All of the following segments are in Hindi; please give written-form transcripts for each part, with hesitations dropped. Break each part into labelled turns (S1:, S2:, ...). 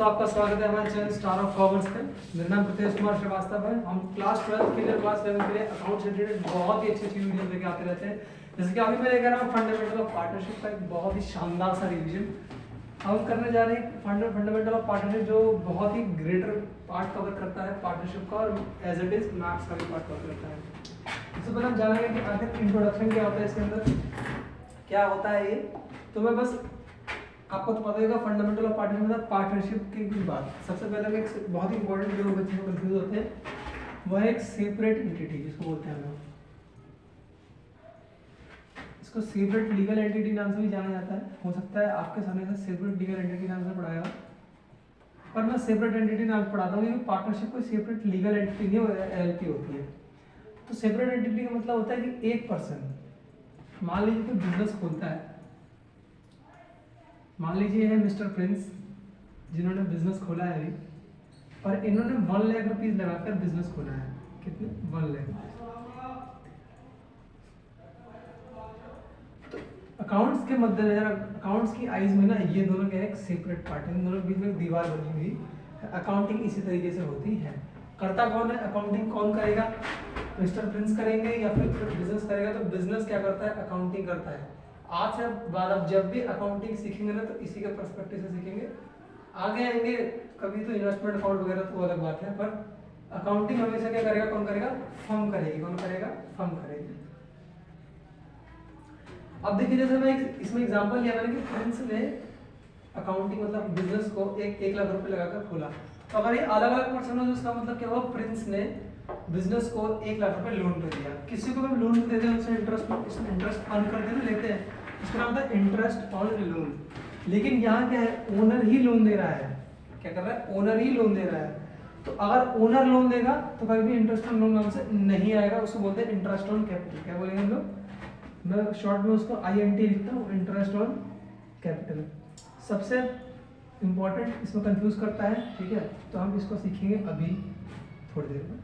S1: दोस्तों, आपका स्वागत है हमारे चैनल स्टार ऑफ कॉमर्स पे। मेरा नाम प्रतेश कुमार श्रीवास्तव है। हम क्लास 12 के लिए, क्लास 11 के लिए अकाउंट से रिलेटेड बहुत ही अच्छी वीडियो लेके आते रहते हैं। जैसे कि अभी मैं लेकर आया हूँ फंडामेंटल ऑफ पार्टनरशिप का एक बहुत ही शानदार सा रिवीजन। हम करने जा रहे हैं फंडामेंटल ऑफ पार्टनरशिप, जो बहुत ही ग्रेटर पार्ट कवर करता है पार्टनरशिप का, और एज इट इज मैथ्स का भी पार्ट कवर करता है। इससे पहले हम जानेंगे कि आखिर इंट्रोडक्शन क्या होता है, इसके अंदर क्या होता है ये। तो मैं बस आपको तो पता होगा फंडामेंटल ऑफ पार्टनरशिप की कुछ बात। सबसे पहले मैं एक बहुत ही इंपॉर्टेंट जो बच्चे को कंफ्यूज होते हैं वह है एक सेपरेट एंटिटी, जिसको बोलते हैं हम लोग। इसको सेपरेट लीगल एंटिटी नाम से भी जाना जाता है। हो सकता है आपके सामने से सेपरेट लीगल एंटिटी नाम से पढ़ाया, पर मैं सेपरेट एंटिटी नाम से पढ़ाता हूँ क्योंकि पार्टनरशिप कोई सेपरेट लीगल एंटिटी नहीं एलएलपी होती है। तो सेपरेट एंटिटी का मतलब होता है कि एक पर्सन, मान लीजिए कोई बिजनेस खोलता है, मान लीजिए है मिस्टर प्रिंस, जिन्होंने बिजनेस खोला है अभी, और इन्होंने 1 लाख रुपीज लगाकर बिजनेस खोला है। कितने? 1 लाख। तो अकाउंट्स के मद्देनजर, अकाउंट्स की आइज में ना, ये दोनों क्या है, एक सेपरेट पार्ट है। इन दोनों के बीच में एक दीवार बनी हुई। अकाउंटिंग इसी तरीके से होती है। करता कौन है? अकाउंटिंग कौन करेगा? मिस्टर प्रिंस करेंगे या फिर बिजनेस करेगा? तो बिजनेस क्या करता है? अकाउंटिंग करता है। आज से बाद आप जब भी अकाउंटिंग सीखेंगे ना, तो इसी के पर्सपेक्टिव से सीखेंगे। आगे आएंगे कभी तो इन्वेस्टमेंट अकाउंट वगैरह तो अलग बात है, पर अकाउंटिंग हमेशा क्या करेगा? कौन करेगा? फर्म करेगी। कौन करेगा? फर्म करेगी। अब देखिए, जैसे मैं इसमें एग्जांपल लिया मैंने कि प्रिंस ने अकाउंटिंग मतलब बिजनेस को 1 लाख रुपए लगाकर खोला। तो अगर ये अलग अलग पर्सन हो तो उसका मतलब क्या हुआ? प्रिंस ने बिजनेस को 1 लाख रुपए लोन पे दिया। किसी को भी लोन देते हैं, उससे इंटरेस्ट अर्न करके ना लेते हैं, इसका नाम होता है इंटरेस्ट ऑन लोन। लेकिन यहाँ क्या है? ओनर ही लोन दे रहा है। क्या कर रहा है? ओनर ही लोन दे रहा है। तो अगर ओनर लोन देगा तो कभी भी इंटरेस्ट ऑन लोन नाम से नहीं आएगा, उसको बोलते हैं इंटरेस्ट ऑन कैपिटल। क्या बोलेंगे हम लोग? मैं शॉर्ट में उसको INT लिखता हूँ, इंटरेस्ट ऑन कैपिटल। सबसे इंपॉर्टेंट इसमें कंफ्यूज करता है, ठीक है, तो हम इसको सीखेंगे अभी थोड़ी देर में।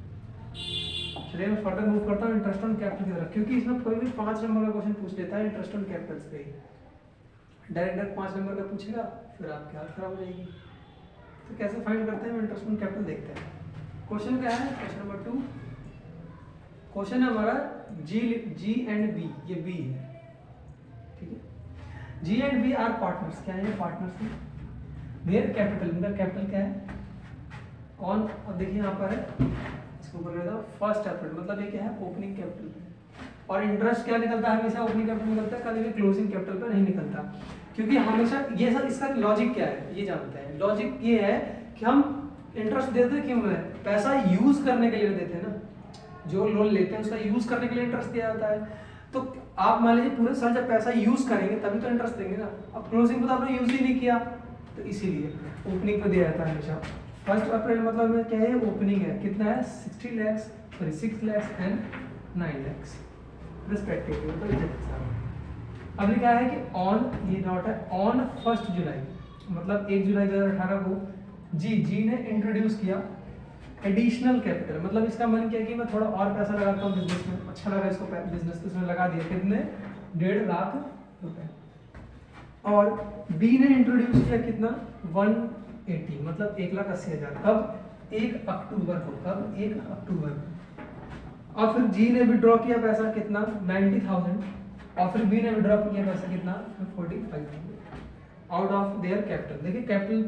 S1: चलिए मैं फर्दर मूव करता हूँ इंटरेस्ट ऑन कैपिटल की तरफ, क्योंकि इसमें कोई भी 5 नंबर का क्वेश्चन पूछ लेता है इंटरेस्ट ऑन कैपिटल पे ही। डायरेक्ट 5 नंबर का पूछेगा, फिर आपकी हालत खराब हो जाएगी। तो कैसे फाइंड करते हैं? इंटरेस्ट ऑन कैपिटल देखते हैं। क्वेश्चन क्या है? क्वेश्चन नंबर 2 क्वेश्चन है हमारा G एंड B। ये B है, ठीक है। G and B are partners. क्या है? पार्टनर्स हैं। देयर कैपिटल, इनका कैपिटल क्या है? कौन? अब देखिए यहाँ पर है, इसको बोल रहा था फर्स्ट कैपिटल, मतलब ये क्या है? Opening capital. और इंटरेस्ट क्या निकलता है? हमेशा ओपनिंग कैपिटल निकलता है, कभी भी क्लोजिंग कैपिटल पर नहीं निकलता। क्योंकि हमेशा ये सब, इसका लॉजिक क्या है ये जानते हैं। लॉजिक ये है कि हम इंटरेस्ट देते क्यों है? पैसा यूज करने के लिए देते हैं ना। जो लोन लेते हैं उसका यूज करने के लिए इंटरेस्ट दिया जाता है। तो आप मान लीजिए पूरे साल जब पैसा यूज करेंगे तभी तो इंटरेस्ट देंगे ना। अब क्लोजिंग में तो आपने यूज ही नहीं किया, तो इसीलिए ओपनिंग पे दिया जाता है हमेशा। 1 अप्रैल मतलब में क्या है? ओपनिंग है। कितना है? 6 lakhs एंड 9 lakhs रिस्पेक्टिवली, मतलब अब लिखा है कि ऑन, ये नोट है, ऑन 1 जुलाई, मतलब 1 जुलाई 2018 को जी ने इंट्रोड्यूस किया एडिशनल कैपिटल। मतलब इसका मन क्या है कि मैं थोड़ा और पैसा लगाता हूँ बिजनेस में, अच्छा लगा इसको बिजनेस, तो इसमें लगा दिया। कितने? 1.5 लाख रुपए। और बी ने इंट्रोड्यूस किया कितना? 180, मतलब 1,80,000। कब? 1 अक्टूबर को। कब? 1 अक्टूबर को। और फिर जी ने विड्रॉ किया पैसा कितना? 90,000। और फिर बी ने विड्रॉ किया पैसा कितना? 45,000 आउट ऑफ देयर कैपिटल। देखिए कैपिटल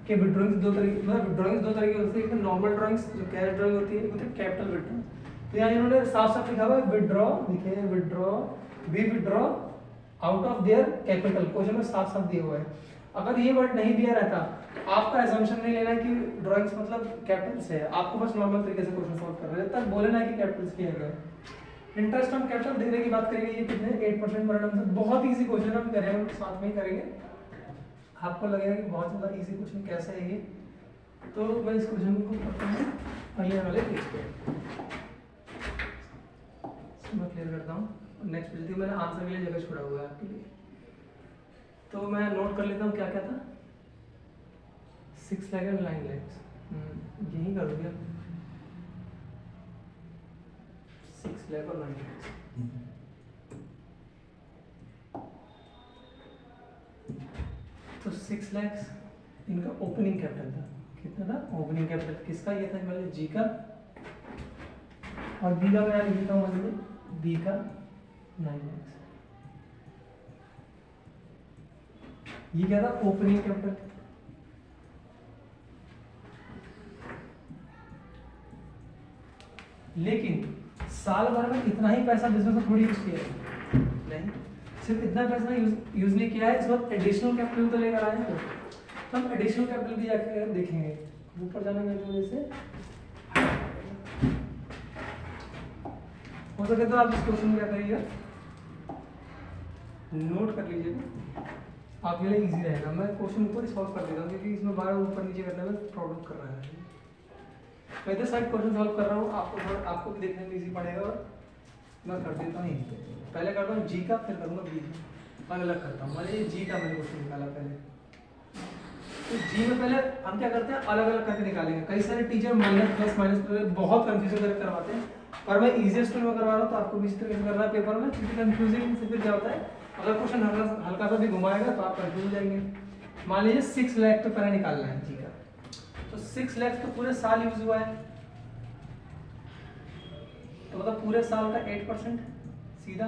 S1: के विड्रॉइंग्स दो तरीके, मतलब विड्रॉइंग्स दो तरीके होती है। एक नॉर्मल ड्राइंग्स जो कैश ड्राइंग होती है, एक होती है कैपिटल विड्रॉइंग। तो यहाँ इन्होंने साफ साफ लिखा हुआ है विड्रॉ, लिखे withdraw, we withdraw out of their capital. Question में साफ साफ दिया हुआ है। अगर ये वर्ड नहीं दिया रहता, आपका असम्पशन नहीं लेना कि ड्राइंग्स मतलब कैपिटल से है, आपको बस नॉर्मल तरीके से क्वेश्चन सॉल्व कर रहे हैं, तब बोले ना कि कैपिटल किया गया। इंटरेस्ट ऑन कैपिटल देखने की बात करेंगे, ये कितने? 8% पर annum से। बहुत इजी क्वेश्चन हम करेंगे, साथ में ही करेंगे। आपको लगेगा कि बहुत ज़्यादा इजी क्वेश्चन कैसे है ये, तो मैं इस क्वेश्चन को करता हूँ पहले वाले पेज पे, मैं क्लियर करता हूँ। नेक्स्ट पेज थी, मैंने आंसर के लिए जगह छोड़ा हुआ है आपके लिए, तो मैं नोट कर लेता हूँ क्या क्या था। 6 लाख एंड 9 lakhs, यही कर दूँगा। 6 लाख और 9 lakhs। तो 6 lakhs इनका ओपनिंग कैपिटल था, कितना था ओपनिंग कैपिटल किसका, ये था मान लीजिए जी का, और बी का मैं लिखता हूँ मान लीजिए बी का 9 lakhs, ये क्या था ओपनिंग कैपिटल। लेकिन साल भर में इतना ही पैसा बिजनेस में थोड़ी यूज किया है, नहीं, सिर्फ इतना पैसा यूज नहीं किया है, इस वक्त एडिशनल कैपिटल तो लेकर आए हैं, तो हम एडिशनल कैपिटल भी जाकर देखेंगे। ऊपर जाने की वजह से हो सके तो आप इस क्वेश्चन में क्या करिएगा, नोट कर लीजिएगा, आपके लिए इजी रहेगा। मैं क्वेश्चन ऊपर सॉल्व कर देता हूँ क्योंकि इसमें बार ऊपर नीचे करने में प्रॉब्लम कर रहा है। मैं इधर साइड क्वेश्चन सॉल्व कर रहा हूँ, आपको भी देखने में इजी पड़ेगा, और मैं कर देता हूँ यहीं पे। पहले करता हूँ जी का, फिर करूँगा बी का, अलग अलग करता हूँ। मान लीजिए जी का मैंने क्वेश्चन निकाला पहले, तो जी में पहले हम क्या करते हैं, अलग अलग करके निकालेंगे। कई सारे टीचर माइनस प्लस बहुत कंफ्यूजन करके करवाते हैं, पर मैं इजीएस्ट में करवा रहा हूँ, तो आपको भी इसी तरह से करना है पेपर में, क्योंकि कंफ्यूजिंग से फिर क्या होता है, अगर क्वेश्चन हल्का सा भी घुमाएगा तो आप कंफ्यूज हो जाएंगे। मान लीजिए 6 लाख तो पहले निकालना है जी का, तो 6 लाख तो पूरे साल यूज हुआ है, तो मतलब पूरे साल का 8%, सीधा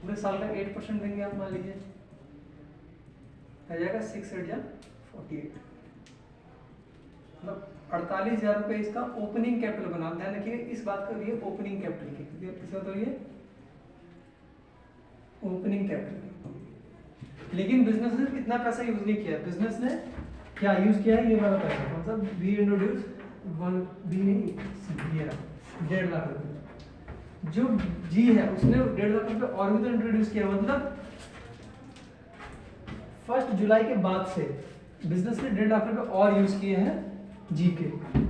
S1: पूरे साल का 8% देंगे आप, मान लीजिए आ जाएगा 6 8 जा 48, मतलब 48,000 रुपये इसका ओपनिंग कैपिटल बना। ध्यान रखिए इस बात का, ये ओपनिंग कैपिटल की, क्योंकि किसका तो ये ओपनिंग कैपिटल। लेकिन बिजनेस ने इतना पैसा यूज नहीं किया, बिजनेस ने क्या यूज किया है, ये वाला पैसा, मतलब बी इंट्रोड्यूस 1.5 लाख रुपए, जो जी है उसने 1.5 लाख रुपए और भी तो इंट्रोड्यूस किया, मतलब 1 जुलाई के बाद से बिजनेस ने 1.5 लाख रुपए और यूज किए हैं जी के,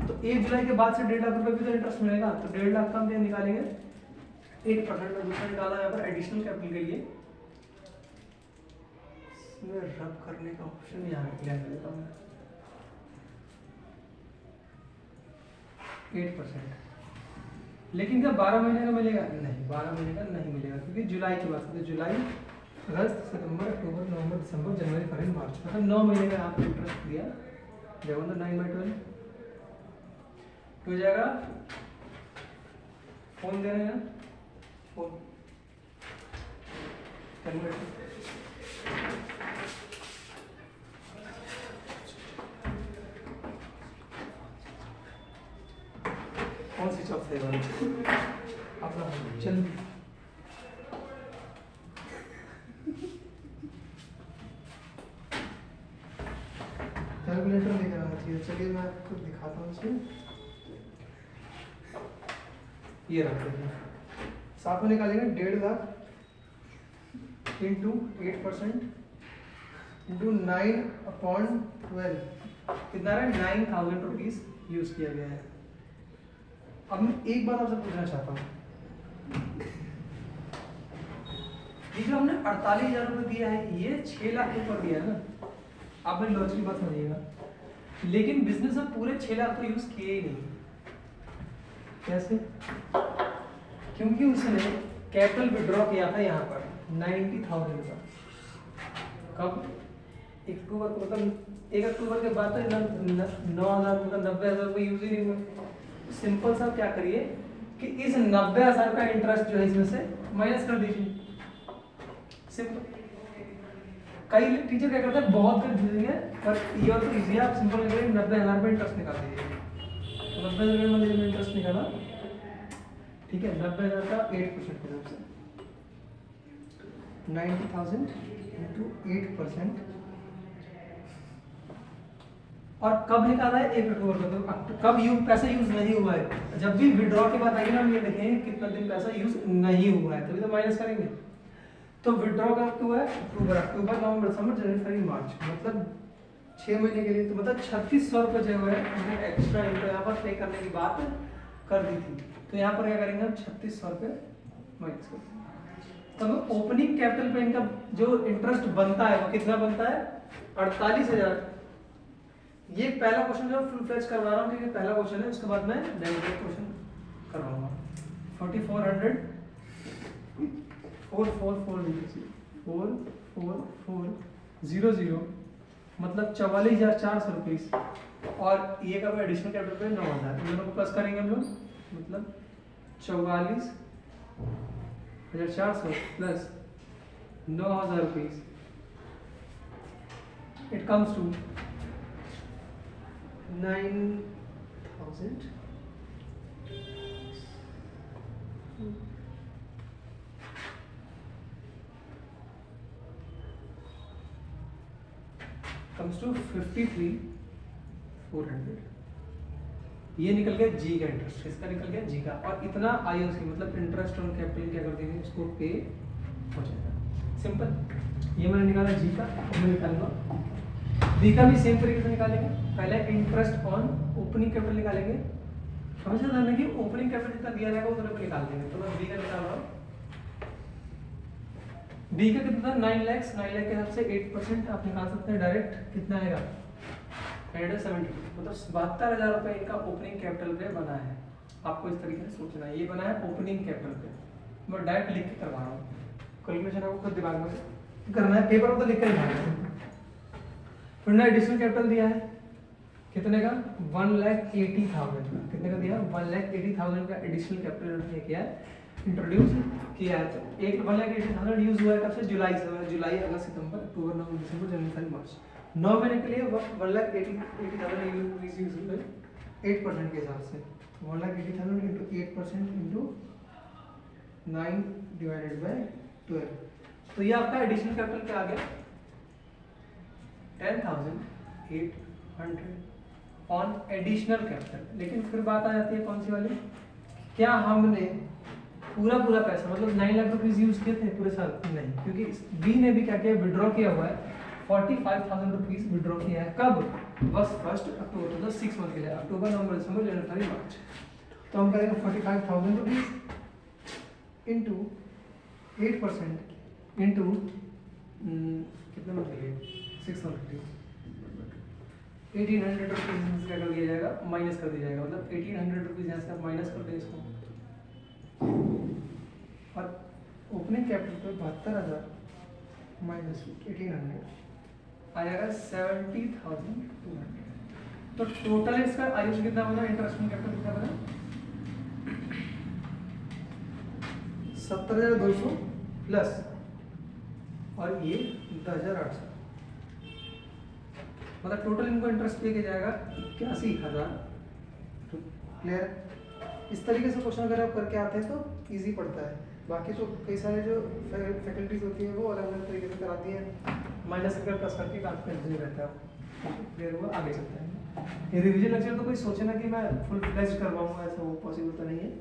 S1: तो 1 जुलाई के बाद से 1.5 लाख रुपए भी तो इंटरेस्ट मिलेगा, तो 1.5 लाख का हम निकालेंगे 8%। में दूसरा निकाला यहाँ पर एडिशनल कैपिटल के लिए, इसमें रब करने का ऑप्शन यहाँ ले लेता हूँ 8%। लेकिन क्या 12 महीने का मिलेगा, नहीं 12 महीने का नहीं मिलेगा, क्योंकि जुलाई की बात करते हैं, जुलाई अगस्त सितंबर अक्टूबर नवंबर दिसंबर जनवरी फरवरी मार्च, मतलब 9 महीने का आपको इंटरेस्ट दिया, जब 9/12 हो जाएगा। फोन दे रहे हैं, फोन कन्वर्ट, कौन सी चौक है अपना, चल कैलकुलेटर लेकर आना चाहिए। चलिए मैं आपको दिखाता हूँ इसमें, ये रखते हैं, साथ में निकालेंगे 1.5 लाख इंटू 8% इंटू 9/12, कितना है 9,000 रुपीज यूज किया गया है। अब मैं एक बात आपसे पूछना चाहता हूँ, ये जो हमने 48,000 रुपये दिया है, ये 6 लाख के ऊपर दिया है ना, आप मेरी लॉजिक की बात समझिएगा, लेकिन बिजनेस में पूरे 6 लाख तो यूज किए ही नहीं। कैसे? क्योंकि उसने कैपिटल विड्रॉ किया था यहाँ पर 90,000 का, कब 1 अक्टूबर को, मतलब 1 अक्टूबर के बाद तो 9,000 मतलब 90,000 रुपये यूज ही नहीं हुए। सिंपल सा क्या करिए कि इस 90,000 का इंटरेस्ट जो है इसमें से माइनस कर दीजिए, सिंपल। कई टीचर क्या करते हैं, बहुत कंफ्यूजिंग है, पर ये और तो इजी है, आप सिंपल करिए 90,000 रुपये इंटरेस्ट निकाल दीजिए, 90,000 में इंटरेस्ट निकाला, ठीक है, 90,000 का 8% के हिसाब से 90,000 इंटू 8%, और कब निकाला है 1 अक्टूबर को, तो कब पैसा यूज नहीं हुआ है, जब भी विड्रॉ की बात आएगी ना, हम ये देखेंगे कितना दिन पैसा यूज नहीं हुआ है, तभी तो माइनस करेंगे। तो विड्रॉ कब हुआ है, अक्टूबर नवंबर दिसंबर जनवरी फरवरी मार्च, मतलब 6 महीने के लिए, तो मतलब 3600 रुपये जो है हमने एक्स्ट्रा इनको यहाँ पर पे करने की बात कर दी थी, तो यहाँ पर क्या करेंगे हम 3600 रुपये माइनस कर देंगे। तब ओपनिंग कैपिटल पे इनका जो इंटरेस्ट बनता है वो कितना बनता है, 48,000। ये पहला क्वेश्चन जो फुल फ्लेज करवा रहा हूँ क्योंकि पहला क्वेश्चन है, उसके बाद मैं डेरिवेटिव क्वेश्चन करवाऊंगा। 4400 444 44400 मतलब 44,400 रुपीज़, और ये कब एडिशनल कैपिटल पे 9,000, इन दोनों को प्लस करेंगे हम लोग, मतलब 44,400 plus 9,000 rupees, it comes to 9,000 comes to 53,400। ये निकल गया जी का इंटरेस्ट, इसका निकल गया जी का, और इतना आईओसी मतलब इंटरेस्ट ऑन कैपिटल क्या कर देंगे, इसको पे हो जाएगा। सिंपल, ये मैंने निकाला जी का, मैं निकालूंगा बी का भी सेम तरीके से निकालेंगे। पहले इंटरेस्ट ऑन ओपनिंग कैपिटल निकालेंगे, हमेशा ध्यान रखिए ओपनिंग कैपिटल जितना दिया जाएगा उतना निकाल देंगे। तो मैं बी का निकाल रहा हूँ, बी का कितना था 9 लाख, 9 लाख के हिसाब से 8% आप निकाल सकते हैं डायरेक्ट, कितना आएगा 170, मतलब 72,000 रुपये इनका ओपनिंग कैपिटल पे बना है। आपको इस तरीके से सोचना है, ये बना है ओपनिंग कैपिटल पे, मैं डायरेक्ट लिख के करवा रहा हूँ, कैलकुलेशन आपको खुद दिमाग में करना है, पेपर में तो लिख कर ही भागना है। फिर ना एडिशनल कैपिटल दिया है कितने का 1,80,000 का, कितने का दिया 1,80,000 का एडिशनल कैपिटल किया है, इंट्रोड्यूस किया है। तो 1,80,000 यूज हुआ है कब से, जुलाई से, जुलाई अगस्त सितंबर अक्टूबर नवंबर दिसंबर जनवरी फरवरी मार्च, 9 महीने के लिए 1,80,000 यूज हुए 8% के हिसाब से, 1,80,000 इंटू 8% इंटू 9 डिवाइडेड बाय 12, तो ये आपका एडिशनल कैपिटल क्या आ गया 10,800 ऑन एडिशनल कैपिटल। लेकिन फिर बात आ जाती है कौन सी वाली, क्या हमने पूरा पैसा मतलब 9 लाख रुपीज यूज किए थे पूरे साल, नहीं, क्योंकि बी ने भी क्या किया विड्रॉ किया हुआ है 45,000 रुपीज विड्रॉ किया है, कब बस 1 अक्टूबर, मतलब 6 मंथ के लिए, अक्टूबर नवंबर दिसंबर जनवरी फरवरी मार्च। तो हम करेंगे 45,000 रुपीज इंटू 8% इंटू कितने मंथ के लिए 6 मंथ के लिए 1,800 रुपीज क्या कर दिया जाएगा, माइनस कर दिया जाएगा, मतलब 1,800 रुपीज यहाँ से आप माइनस कर दें इसको, और ओपनिंग कैपिटल पे 72,000 माइनस 1,800 आ जाएगा 70,200। तो टोटल इसका आयुष कितना बना, इंटरेस्ट ऑन कैपिटल कितना बना 70,200 प्लस और ये 10,800, मतलब टोटल इनको इंटरेस्ट पे किया जाएगा 81,000। तो क्लियर, इस तरीके से क्वेश्चन अगर आप करके आते हैं तो इजी पड़ता है। बाकी तो कई सारे जो फैकल्टीज होती है वो अलग अलग तरीके से कराती है, माइनस करके प्लस करके काफी कंफ्यूजन रहता है, फिर वो आगे चलता है। ये रिवीजन लेक्चर तो कोई सोचे ना कि मैं फुल फ्लेज करवाऊंगा, ऐसा वो पॉसिबल तो नहीं है।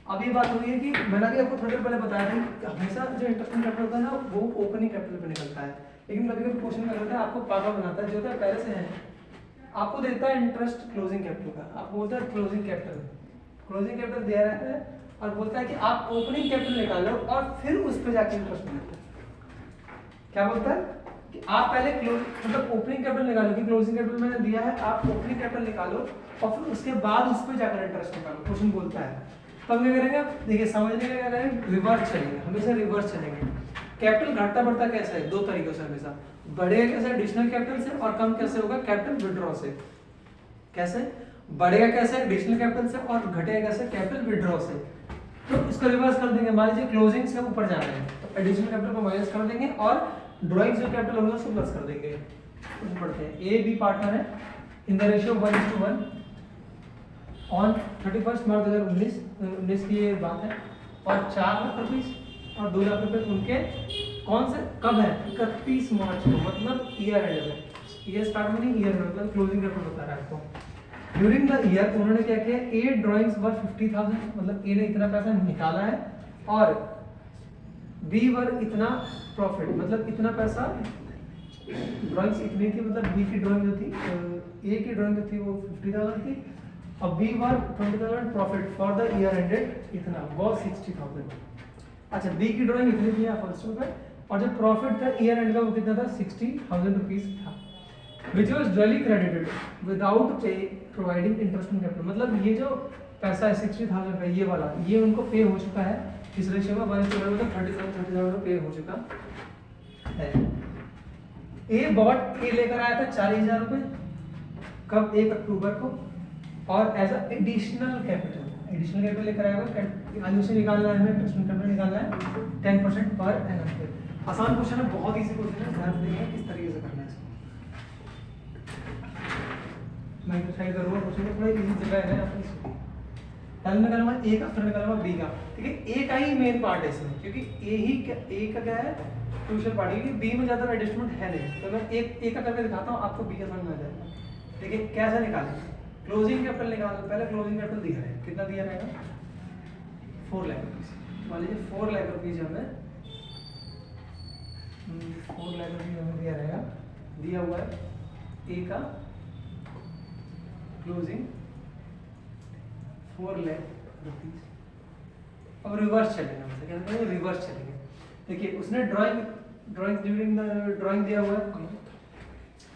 S1: अब ये बात हुई है कि मैंने भी आपको थोड़ी देर पहले बताया था कि हमेशा जो इंटरेस्ट कैपिटल होता है ना वो ओपनिंग कैपिटल पे निकलता है, लेकिन कभी कभी क्वेश्चन क्या करता है आपको पागल बनाता है, जो होता है पहले से है आपको देता है इंटरेस्ट क्लोजिंग कैपिटल का, आपको बोलता है क्लोजिंग कैपिटल दिया रहता है और बोलता है कि आप ओपनिंग कैपिटल निकाल लो और फिर उस पर जाके इंटरेस्ट मिलता है। क्या बोलता है कि आप पहले मतलब ओपनिंग कैपिटल निकालो, कि क्लोजिंग कैपिटल मैंने दिया है, आप ओपनिंग कैपिटल निकालो और फिर उसके बाद उस पर जाकर इंटरेस्ट निकालो, क्वेश्चन बोलता है। तब क्या करेंगे, देखिए समझने का क्या करेंगे, रिवर्स चलेंगे, हमेशा रिवर्स चलेंगे। कैपिटल घटता बढ़ता कैसे है, 2 तरीकों से हमेशा, बढ़ेगा कैसे एडिशनल कैपिटल से और कम कैसे होगा कैपिटल विड्रॉ से। कैसे बढ़ेगा, कैसे एडिशनल कैपिटल से और घटेगा कैसे कैपिटल विड्रॉ से। तो इसको रिवर्स कर देंगे, मान लीजिए क्लोजिंग से ऊपर जा रहे हैं तो एडिशनल कैपिटल को माइनस कर देंगे और ड्राइंग जो कैपिटल होगा उसको प्लस कर देंगे। पढ़ते हैं, ए बी पार्टनर है इन द रेशियो 1:1 ऑन 31 मार्च 2019 की ये बात है, और 4 लाख रुपीज और 2 लाख रुपए उनके कौन से कब है 31 मार्च को, मतलब ईयर एंड में, ईयर स्टार्ट में नहीं, ईयर में, मतलब क्लोजिंग कैपिटल बता रहा है आपको। ड्यूरिंग द ईयर उन्होंने क्या किया, ए ड्राइंग्स वर 50,000, मतलब ए ने इतना पैसा निकाला है और बी वर इतना प्रॉफिट, मतलब इतना पैसा, ड्राइंग्स इतनी थी, मतलब बी की ड्राइंग जो थी, ए की ड्राइंग जो थी वो 50,000 थी और बी वर 20,000 profit for the year ended, इतना वो 60,000। अच्छा, बी की ड्राइंग इतनी थी फर्स्ट में, और जो प्रॉफिट था ईयर एंड का वो कितना था 60,000 रुपीज था, which was directly credited without pay providing interest on capital. मतलब ये जो पैसा है 60,000 का, ये वाला, ये उनको पे हो चुका है इस रेशियो में 1:1, मतलब 30,000 पे हो चुका है। ए बॉट ए लेकर आया था 40,000 रुपये, कब 1 अक्टूबर को, और एज अ एडिशनल कैपिटल लेकर आया हुआ, आज उसे निकालना है हमें, एडिशनल कैपिटल निकालना है 10% पर एनम। आसान क्वेश्चन है, बहुत इजी क्वेश्चन है, ध्यान देंगे किस तरीके से करना है इसको। मैं तो साइड करूँगा क्वेश्चन, थोड़ा इजी जगह है यहाँ पर। पहले निकालूंगा ए का, फिर निकालूंगा बी का, ठीक है। ए का ही मेन पार्ट है इसमें, क्योंकि ए का क्या है, क्रूशियल पार्ट है, क्योंकि बी में ज़्यादा एडजस्टमेंट है नहीं। तो मैं ए का करके दिखाता हूँ, आपको बी का समझ में आ जाएगा। देखिए कैसे निकालें, क्लोजिंग कैपिटल निकालना। पहले क्लोजिंग कैपिटल दिया है, कितना दिया रहेगा, 4 लाख रुपीज़। मान लीजिए 4 लाख रुपीज़ हमें 4 लाख रुपीज़ हमें दिया रहेगा, दिया हुआ है ए का क्लोजिंग 4 लाख रुपीज़। अब रिवर्स चलेंगे, हमसे क्या कहते हैं, रिवर्स चलेंगे। देखिए उसने ड्राइंग ड्यूरिंग द ड्राइंग दिया हुआ है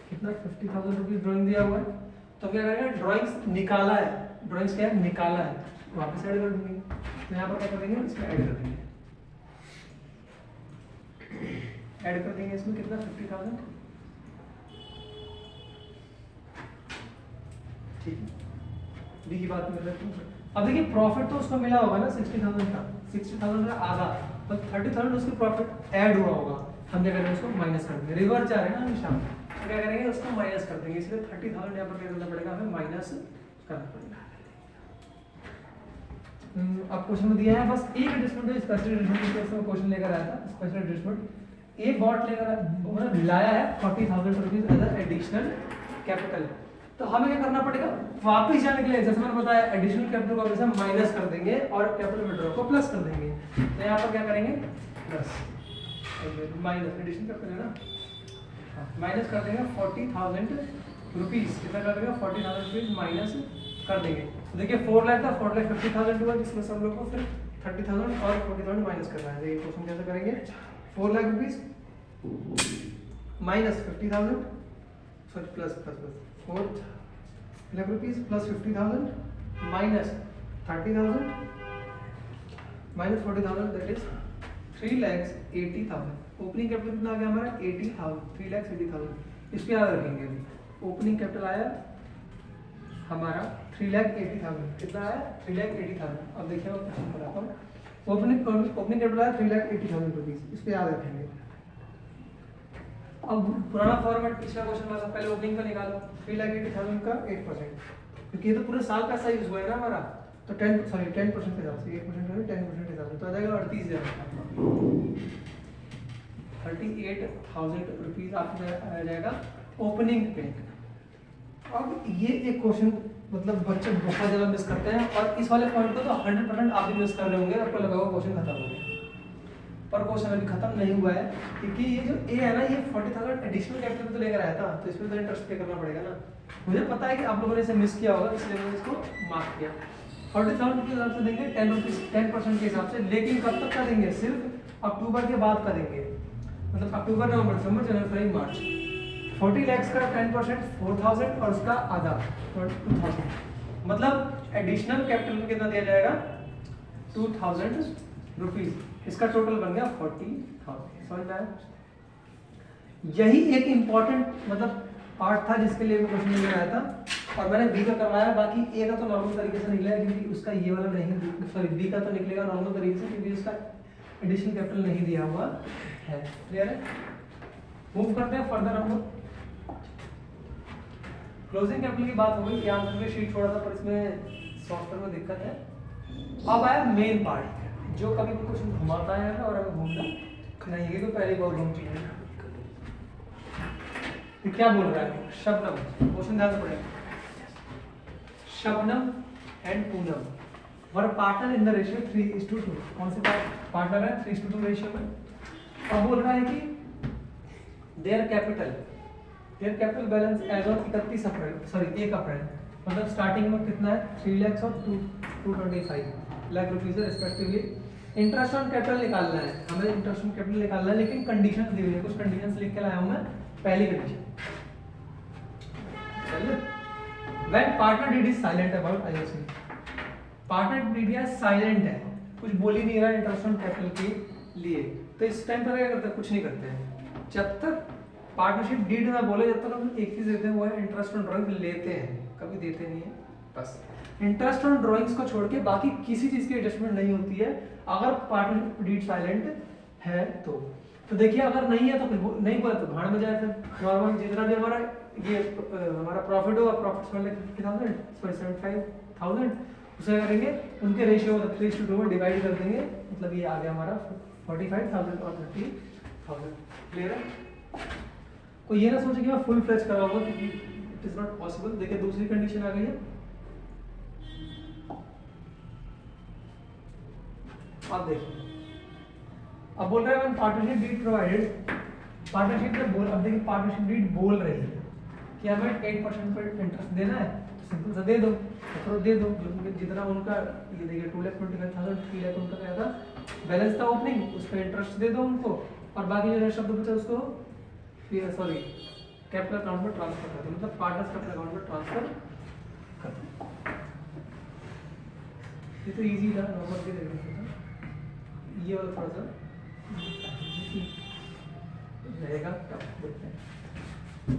S1: कितना, 50,000 रुपीज़ ड्राइंग दिया हुआ है। तो क्या करेंगे, ड्राइंग्स निकाला है, ड्राइंग्स क्या है, निकाला है, वापस ऐड कर देंगे। तो यहाँ पर क्या कर देंगे, इसमें ऐड कर देंगे, ऐड कर देंगे इसमें कितना, 50,000, ठीक है। डी की बात कर रहे हैं। अब देखिए प्रॉफिट तो उसको मिला होगा ना 60,000 का, 60,000 का आधा, तो 30,000 उसके प्रॉफिट ऐड हुआ होगा। हम क्या करेंगे, उसको माइनस कर देंगे, रिवर्स जा रहे हैं ना हमेशा, तो क्या करेंगे, उसको माइनस कर देंगे। इसलिए 30,000 यहाँ पर क्या करना पड़ेगा, हमें माइनस करना पड़ेगा। अब क्वेश्चन में दिया है बस एक एडजस्टमेंट है, स्पेशल एडजस्टमेंट क्वेश्चन लेकर आया था। स्पेशल एडजस्टमेंट ए बॉट लेकर मतलब लाया है 40,000 रुपीज एज एडिशनल कैपिटल। तो हमें क्या करना पड़ेगा, वापस जाने के लिए जैसे मैंने बताया एडिशनल कैपिटल को हमेशा माइनस कर देंगे और कैपिटल विड्रॉ को प्लस कर देंगे। तो यहाँ पर क्या करेंगे, प्लस माइनस एडिशनल कैपिटल है ना, माइनस कर देंगे 40,000 रुपीज। कितना कर देंगे, 40,000 रुपीज माइनस कर देंगे। तो देखिए 4 लाख था, 4 लाख 50,000 हुआ, जिसमें सब लोग को फिर 30,000 और 40,000 माइनस करना है। देखिए क्वेश्चन कैसे करेंगे, 4 lakh rupees minus 50,000, sorry plus 4 lakh rupees plus 50,000 minus 30,000 minus 40,000, that is 3,80,000। Opening capital कितना आ गया हमारा, 80,000, 3,80,000। इस पे याद रखेंगे, अभी ओपनिंग कैपिटल आया हमारा 3,80,000, कितना आया 3,80,000। अब देखिए मैं क्वेश्चन कराता हूँ, ओपनिंग कैपिटल आया 3,80,000 रुपीज, इस पे याद रखेंगे। अब पुराना फॉर्मेट पिछला क्वेश्चन वाला, पहले ओपनिंग का निकालो, 3,80,000 का 8%, क्योंकि ये तो पूरे साल का यूज हुआ है ना हमारा, तो 10% के हिसाब से 1% है, 10% के हिसाब से तो आ जाएगा 38,000, 38,000 रुपीज आपको आ जाएगा ओपनिंग पे। अब ये एक क्वेश्चन मतलब बच्चे बहुत ज़्यादा मिस करते हैं, और इस वाले पॉइंट को तो 100% आप भी मिस कर रहे होंगे, आपको लगा होगा क्वेश्चन खत्म हो गया, पर क्वेश्चन अभी खत्म नहीं हुआ है। क्योंकि ये जो ए है ना, ये 40,000 एडिशनल कैपिटल तो लेकर आया था, तो इसमें तो इंटरेस्ट पे करना पड़ेगा ना। मुझे पता है कि आप लोगों ने इसे मिस किया होगा, इसलिए मैंने इसको मार्क किया। 40,000 के हिसाब से देंगे 10% के हिसाब से, लेकिन कब तक का देंगे, सिर्फ अक्टूबर के बाद का देंगे, मतलब अक्टूबर नवंबर दिसंबर जनवरी फरवरी मार्च। 40 लाख का 10% 4,000 और उसका आधा 2,000, मतलब एडिशनल कैपिटल में कितना दिया जाएगा, 2,000 रुपीज। इसका टोटल बन गया 40,000। समझ में आया? यही एक इम्पॉर्टेंट मतलब पार्ट था जिसके लिए मैं क्वेश्चन लेकर आया था, और मैंने बी का करवाया। बाकी ए का तो नॉर्मल तरीके से निकला है, क्योंकि उसका ये वाला नहीं, सॉरी बी का तो निकलेगा नॉर्मल तरीके से, क्योंकि उसका एडिशनल कैपिटल नहीं दिया हुआ है। क्लियर है? मूव करते हैं फर्दर हम लोग। क्लोजिंग कैपिटल की बात हो गई, यहाँ हमने शीट छोड़ा था, पर इसमें सॉफ्टवेयर में दिक्कत है। अब आया मेन पार्ट, जो कभी भी क्वेश्चन घुमाता है और हमें घूमना नहीं है, तो पहले बहुत घूम चुके हैं। क्या बोल रहा है, शबनम, क्वेश्चन ध्यान से पढ़ेगा। Shabnam and Poonam were partner in the ratio 3:2। कौन से पार्टनर है 3:2 रेशियो में। अब बोल रहा है कि their capital balance as on 31 April, sorry 1 April, मतलब स्टार्टिंग में कितना है 3 लाख और 225 lakh rupees respectively. Interest on capital निकालना है हमें, इंटरेस्ट ऑन कैपिटल निकालना है, लेकिन कंडीशंस दी हुई है, कुछ कंडीशंस लिख के लाया हूं मैं। पहली कंडीशन, चलिए, when partner deed is silent about IOC, partner deed silent है, कुछ बोल ही नहीं रहा इंटरेस्ट ऑन कैपिटल के लिए, तो इस टाइम पर क्या करते हैं, कुछ नहीं करते हैं। जब तक पार्टनरशिप डीड में बोले जब तक हम एक चीज देते हैं वो है इंटरेस्ट ऑन ड्राइंग लेते हैं, कभी देते नहीं है। बस इंटरेस्ट ऑन ड्राइंग्स को छोड़ के बाकी किसी चीज की एडजस्टमेंट नहीं होती है अगर पार्टनरशिप डीड साइलेंट है तो देखिए अगर नहीं है तो फिर नहीं बोला तो भाड़ में जाए, फिर नॉर्मल जितना भी हमारा ये हमारा प्रॉफिट होगा, प्रॉफिट समझ लें 50,000 सॉरी 75,000, उसे करेंगे उनके रेशियो मतलब 3:2 में डिवाइड कर देंगे, मतलब ये आ गया हमारा 45,000 और 30,000। क्लियर है? कोई ये ना सोचे कि मैं फुल फ्लेज कराऊंगा क्योंकि इट इज नॉट पॉसिबल। देखिए दूसरी कंडीशन आ गई है, आप देखिए अब बोल रहे हैं पार्टनरशिप डीड प्रोवाइडेड, पार्टनरशिप में बोल, अब देखिए पार्टनरशिप डीड बोल रही है कि हमें 8% पर इंटरेस्ट देना है, तो सिंपल सा दे दो, तो दे दो जितना उनका, ये देखिए 2,25,000 3 लाख उनका क्या था बैलेंस था ओपनिंग, उस पर इंटरेस्ट दे दो उनको और बाकी जो रेस्ट ऑफ द बचा उसको फिर सॉरी कैपिटल अकाउंट में ट्रांसफर कर दो, मतलब पार्टनर्स कैपिटल अकाउंट में ट्रांसफर कर दो। ये तो इजी था, नॉर्मल के देखने से था, ये वाला थोड़ा सा रहेगा टफ। देखते हैं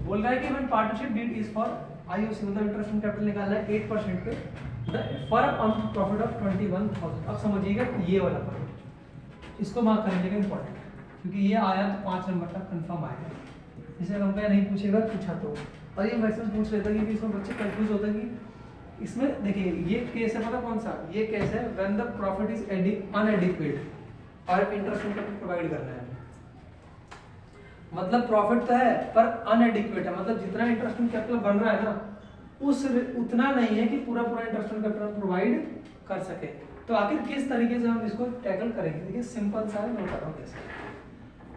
S1: बोल रहा है कि when partnership deed is for IOC मतलब इंटरेस्ट ऑन कैपिटल निकालना है 8% पे फर्म ऑन प्रॉफिट ऑफ 21,000। अब समझिएगा ये वाला पॉइंट, इसको मार्क कर लीजिएगा इंपॉर्टेंट, क्योंकि ये आया तो 5 नंबर का कंफर्म आएगा, इसे कंपेयर नहीं पूछेगा पूछा तो। और ये मैक्सिमम पूछ लेता है कि इसमें बच्चे कंफ्यूज होते हैं कि इसमें देखिए ये केस है, पता कौन सा ये केस है, व्हेन द प्रॉफिट इज अनएडिक्वेट और इंटरेस्ट ऑन कैपिटल प्रोवाइड करना है, मतलब प्रॉफिट तो है पर अनएडिक्वेट है, मतलब जितना इंटरेस्ट ऑन कैपिटल बन रहा है ना उस उतना नहीं है कि पूरा इंटरेस्ट ऑन कैपिटल प्रोवाइड कर सके। तो आखिर किस तरीके से हम इसको टैकल करेंगे, देखिए सिंपल सा है, मैं बता रहा हूँ कैसे।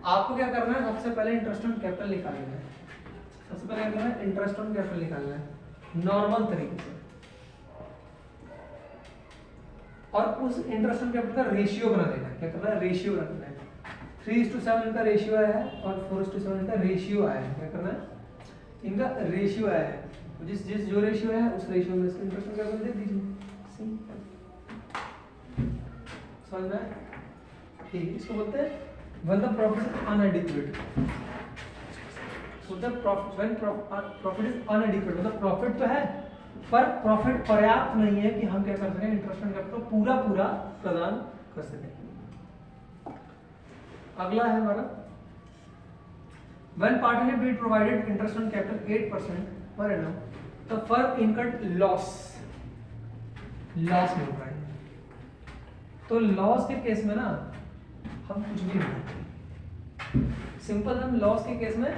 S1: आपको क्या करना है, सबसे पहले इंटरेस्ट ऑन कैपिटल निकालना है, सबसे पहले क्या करना है इंटरेस्ट ऑन कैपिटल निकालना है नॉर्मल तरीके से, और उस इंटरेस्ट ऑन कैपिटल का रेशियो बना देना है। क्या करना है, रेशियो बना देना है। 3:7 इनका रेशियो आया है और 4:7 इनका रेशियो आया है। क्या करना है, इनका रेशियो आया है, जिस जो रेशियो है उस रेशियो में इसका इंटरेस्ट ऑन कैपिटल दे दीजिए। समझ में आया? ठीक है, इसको बोलते हैं when the profit is inadequate, so the profit when profit is inadequate मतलब प्रॉफिट तो है पर प्रॉफिट पर्याप्त नहीं है कि हम क्या कर सकें इंटरेस्ट ऑन कैपिटल पूरा प्रदान कर सकें। अगला है हमारा when partnership did provided interest on capital 8% per annum the firm incurred loss मिल रहा है, तो लॉस के केस में ना हम कुछ भी नहीं, सिंपल हम लॉस के केस में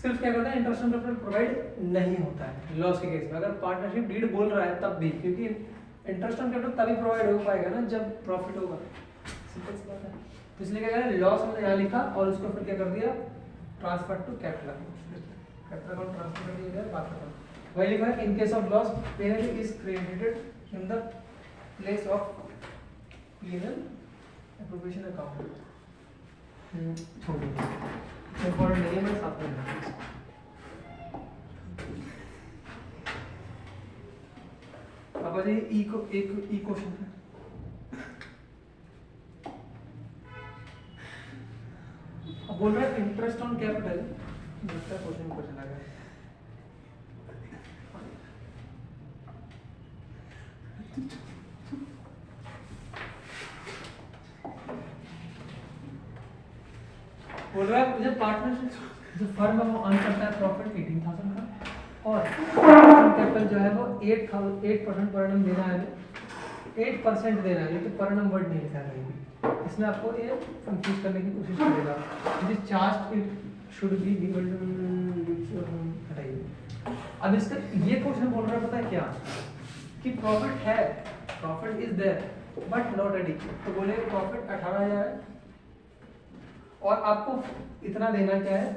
S1: सिर्फ क्या करते हैं इंटरेस्ट ऑन कैपिटल प्रोवाइड नहीं होता है लॉस के केस में। अगर पार्टनरशिप डीड बोल रहा है तब भी, क्योंकि इंटरेस्ट ऑन कैपिटल तभी प्रोवाइड हो पाएगा ना जब प्रॉफिट होगा, सिंपल सी बात है। तो इसलिए क्या करें, लॉस हमने यहाँ लिखा और उसको फिर क्या कर दिया transfer to capital account transfer कर दिया। बात खत्म। वही लिखा है in case of loss penalty is credited in the place of P&L appropriation account। छोड़ दो, इम्पोर्टेंट नहीं है, मैं साथ में अब आ जाइए ई को, एक ई क्वेश्चन है। अब बोल रहा है इंटरेस्ट ऑन कैपिटल, दूसरा क्वेश्चन को चला गया। बोल रहा है मुझे पार्टनरशिप जो फर्म है वो अर्न करता है प्रॉफिट 18,000 का और कैपिटल जो है वो 8% पर एनम देना है, 8% देना है, लेकिन पर एनम वर्ड नहीं लिखा है, इसमें आपको ये कंफ्यूज करने की कोशिश करेगा। This charge it should be हटाइए। अब इसका ये क्वेश्चन बोल रहा है पता है क्या कि प्रॉफिट है, profit is there but not adequate, तो बोले प्रॉफिट 18,000 है और आपको इतना देना क्या है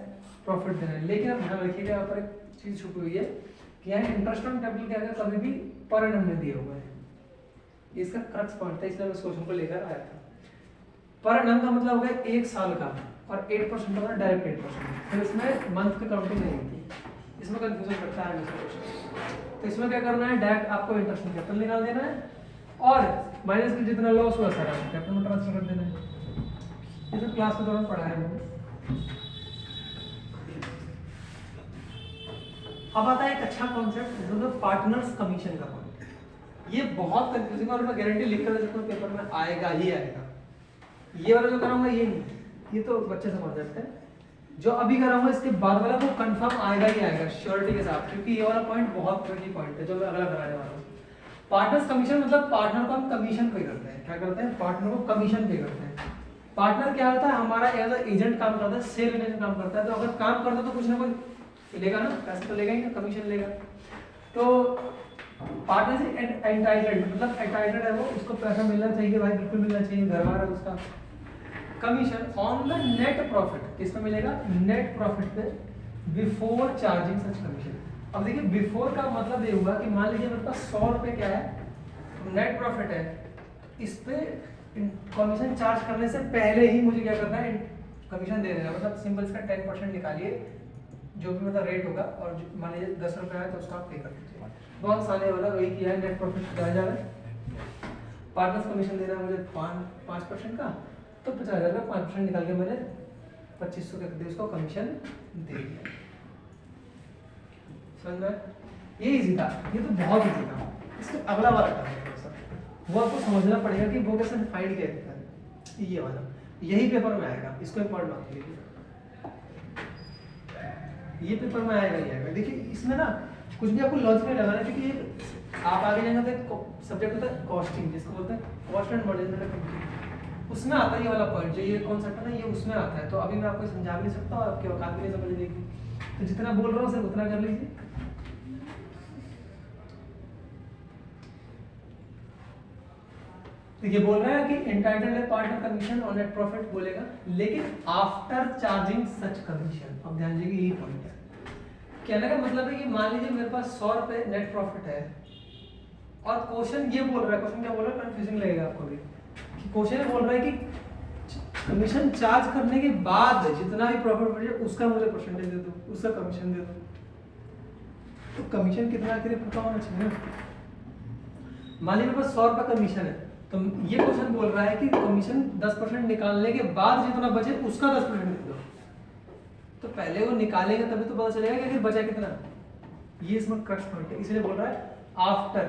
S1: प्रॉफिट देना है, लेकिन अब ध्यान रखिएगा यहाँ पर एक चीज छुपी हुई है कि यहाँ इंटरेस्ट ऑन कैपिटल क्या है कभी भी पर एनम में दिया हुआ है, इसका क्रक्स पॉइंट था, इसलिए मैं इस क्वेश्चन को लेकर आया था। पर एनम का मतलब हो गया 1 साल का और 8% होगा डायरेक्ट 8%, फिर इसमें मंथ की काउंटिंग नहीं होती, इसमें कंफ्यूजन करता है क्वेश्चन। तो इसमें क्या करना है, डायरेक्ट आपको इंटरेस्ट ऑन कैपिटल निकाल देना है और माइनस के जितना लॉस हुआ सारा कैपिटल में ट्रांसफर कर देना है। ये तो क्लास के दौरान पढ़ा है मैंने। अब आता है एक अच्छा कॉन्सेप्ट जो पार्टनर्स कमीशन का पॉइंट। ये बहुत कंफ्यूजिंग और मैं गारंटी लिख कर देता हूँ पेपर में आएगा ही आएगा। ये वाला जो कराऊंगा ये नहीं, ये तो बच्चे से कॉन्सेप्ट है। जो अभी कराऊंगा इसके बाद वाला वो कंफर्म आएगा ही आएगा श्योरिटी के साथ, क्योंकि ये वाला पॉइंट बहुत ट्रिकी पॉइंट है जो मैं अगला कराने वाला हूँ। पार्टनर्स कमीशन मतलब पार्टनर को हम कमीशन पे करते हैं। क्या करते हैं? पार्टनर को कमीशन पे करते हैं। पार्टनर क्या होता है? हमारा एज एजेंट काम करता है, सेल एजेंट काम करता है। तो अगर काम करता है तो कुछ ना कुछ लेगा ना, पैसे तो लेगा ही ना, कमीशन लेगा। तो पार्टनर से एंटाइटल्ड मतलब एंटाइटल्ड है वो, उसको पैसा मिलना चाहिए भाई, बिल्कुल मिलना चाहिए, घर वाला उसका। Commission on the net profit, किस पे मिलेगा? नेट प्रॉफिट पे बिफोर चार्जिंग सच कमीशन। अब देखिए बिफोर का मतलब ये हुआ कि मान लीजिए मेरे पास 100 रुपये क्या है, नेट प्रॉफिट है, इस पे कमीशन चार्ज करने से पहले ही मुझे क्या करना है? कमीशन दे देना। मतलब सिंपल इसका 10% निकालिए, जो भी मतलब रेट होगा, और मान लीजिए 10 रुपये है तो उसका आप पे कर दीजिए। बहुत आसानी वाला वही किया है, नेट प्रॉफिट जाया जा रहा है। पार्टनर्स कमीशन देना है मुझे 5% का, तो 50,000 का 5% निकाल के मैंने 2500 के उसको कमीशन दे दिया। समझ में? ये इजी था, ये तो बहुत इजी था। इसको अगला वाला था थोड़ा सा, वो आपको समझना पड़ेगा कि वो कैसे फाइंड किया जाता है। ये वाला यही पेपर में आएगा, इसको इम्पोर्टेंट बात लीजिए, ये पेपर में आएगा ही आएगा। देखिए इसमें ना कुछ भी आपको लॉजिक नहीं लगाना, क्योंकि आप आगे जाएंगे तो सब्जेक्ट होता है कॉस्टिंग, जिसको बोलते हैं कॉस्ट एंड मैनेजमेंट अकाउंटिंग। उसमें आता है ये वाला पॉइंट, जो ये कॉन्सेप्ट है ना, ये उसमें आता है। तो अभी मैं आपको समझा भी नहीं सकता और आपके औकात भी नहीं समझने की, तो जितना बोल रहा हूँ सिर्फ उतना कर लीजिए। तो ये बोल रहा है कि एंटाइटल्ड है partner commission on net profit बोलेगा, लेकिन आफ्टर चार्जिंग सच कमीशन। अब ध्यान दीजिए यही पॉइंट है। कहने का मतलब है कि मान लीजिए मेरे पास 100 रुपये नेट प्रॉफिट है, और क्वेश्चन ये बोल रहा है, क्वेश्चन क्या बोल रहा है, कंफ्यूजिंग लगेगा आपको भी, कि क्वेश्चन बोल रहा है कि कमीशन चार्ज करने के बाद जितना भी प्रॉफिट बढ़े उसका मुझे परसेंटेज दे दो, उसका कमीशन दे दो। तो कमीशन कितना आखिर पता होना चाहिए। मान लीजिए मेरे पास 100 रुपये कमीशन है, तो ये क्वेश्चन बोल रहा है कि कमीशन 10% निकालने के बाद जितना बचे उसका 10% दे दो। तो पहले वो निकालेंगे तभी तो पता चलेगा कि बचा कितना। ये इसमें क्रक्स पॉइंट है, इसलिए बोल रहा है आफ्टर।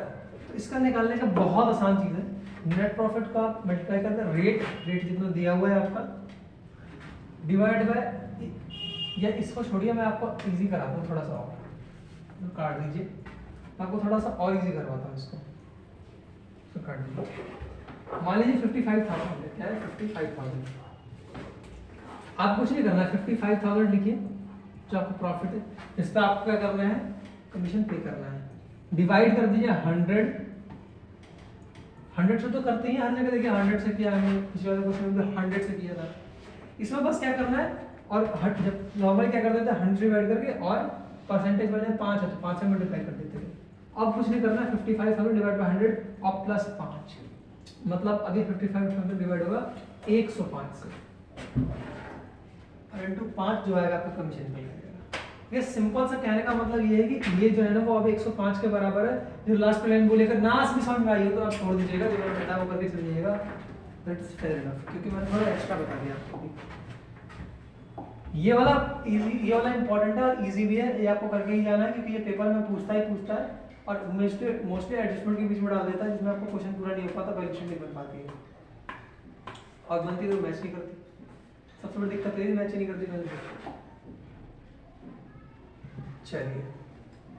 S1: तो इसका निकालने का बहुत आसान चीज है, नेट प्रॉफिट का आप मल्टीप्लाई करते हैं रेट जितना दिया हुआ है आपका, डिवाइड बाय, या इसको छोड़िए मैं आपको इजी कराता हूँ थोड़ा सा और, तो काट दीजिए, आपको थोड़ा सा और इजी करवाता हूँ इसको। तो काट दीजिए, मान लीजिए 55,000 क्या है, 55,000। आप कुछ नहीं करना है, 55,000 लिखिए जो आपको प्रॉफिट है, इस पर आपको क्या करना है, कमीशन पे करना है। डिवाइड कर दीजिए 100 से तो करते ही हर जगह, देखिए 100 से किया है, किसी वाले क्वेश्चन में 100 से किया था। इसमें बस क्या करना है, और जब नॉर्मली क्या कर देते हैं 100 डिवाइड करके, और परसेंटेज वाले 5 है तो 5 से मल्टीप्लाई कर देते थे। अब कुछ नहीं करना है, 55,000 डिवाइड बाय 100 और प्लस 5, मतलब अभी 55,000 डिवाइड होगा 105 से, और इंटू 5 जो आएगा आपका कमीशन मिल जाएगा। ये सिंपल सा कहने का मतलब ये है कि ये जो है ना वो अब 105 के बराबर है। जो लास्ट लाइन बोलेगा ना भी समझ में आई हो तो आप छोड़ दीजिएगा, जो मैंने बताया वो करके समझिएगा, दैट्स फेयर इनफ, क्योंकि मैंने थोड़ा एक्स्ट्रा बता दिया आपको भी। ये वाला इंपॉर्टेंट है और इजी भी है, ये आपको करके ही जाना है, क्योंकि ये पेपर में पूछता है, और मोस्टली एडजस्टमेंट के बीच में डाल देता है, जिसमें आपको क्वेश्चन पूरा नहीं हो पाता, वैल्यूएशन नहीं बन पाती है, और बनती तो मैच नहीं करती। सबसे बड़ी दिक्कत है मैच नहीं करती। चलिए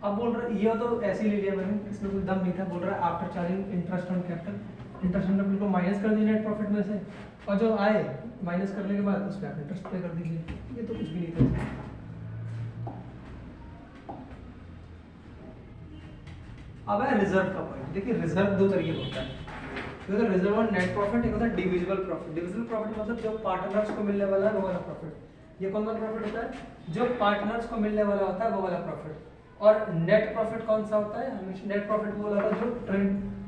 S1: अब बोल रहा है, ये तो ऐसे ही ले लिया मैंने, इसमें कोई दम नहीं था। बोल रहा है after charging interest on capital, interest on capital को माइनस कर दीजिए नेट प्रॉफिट में से, और जो आए माइनस करने के बाद उस पर आप इंटरेस्ट पे कर दीजिए। ये तो कुछ भी नहीं था। अब है रिजर्व का पॉइंट। देखिए रिजर्व दो तरीके होता है, एक होता है रिजर्व ऑन नेट प्रॉफिट, एक होता है डिविजिबल प्रॉफिट। डिविजिबल प्रॉफिट मतलब जो पार्टनर्स को मिलने वाला है वो वाला प्रॉफिट। ये कौन सा प्रॉफिट होता है, जो पार्टनर्स को मिलने वाला होता है वो वाला प्रॉफिट। और नेट प्रॉफिट कौन सा होता है, हमेशा नेट प्रॉफिट वो वाला होता है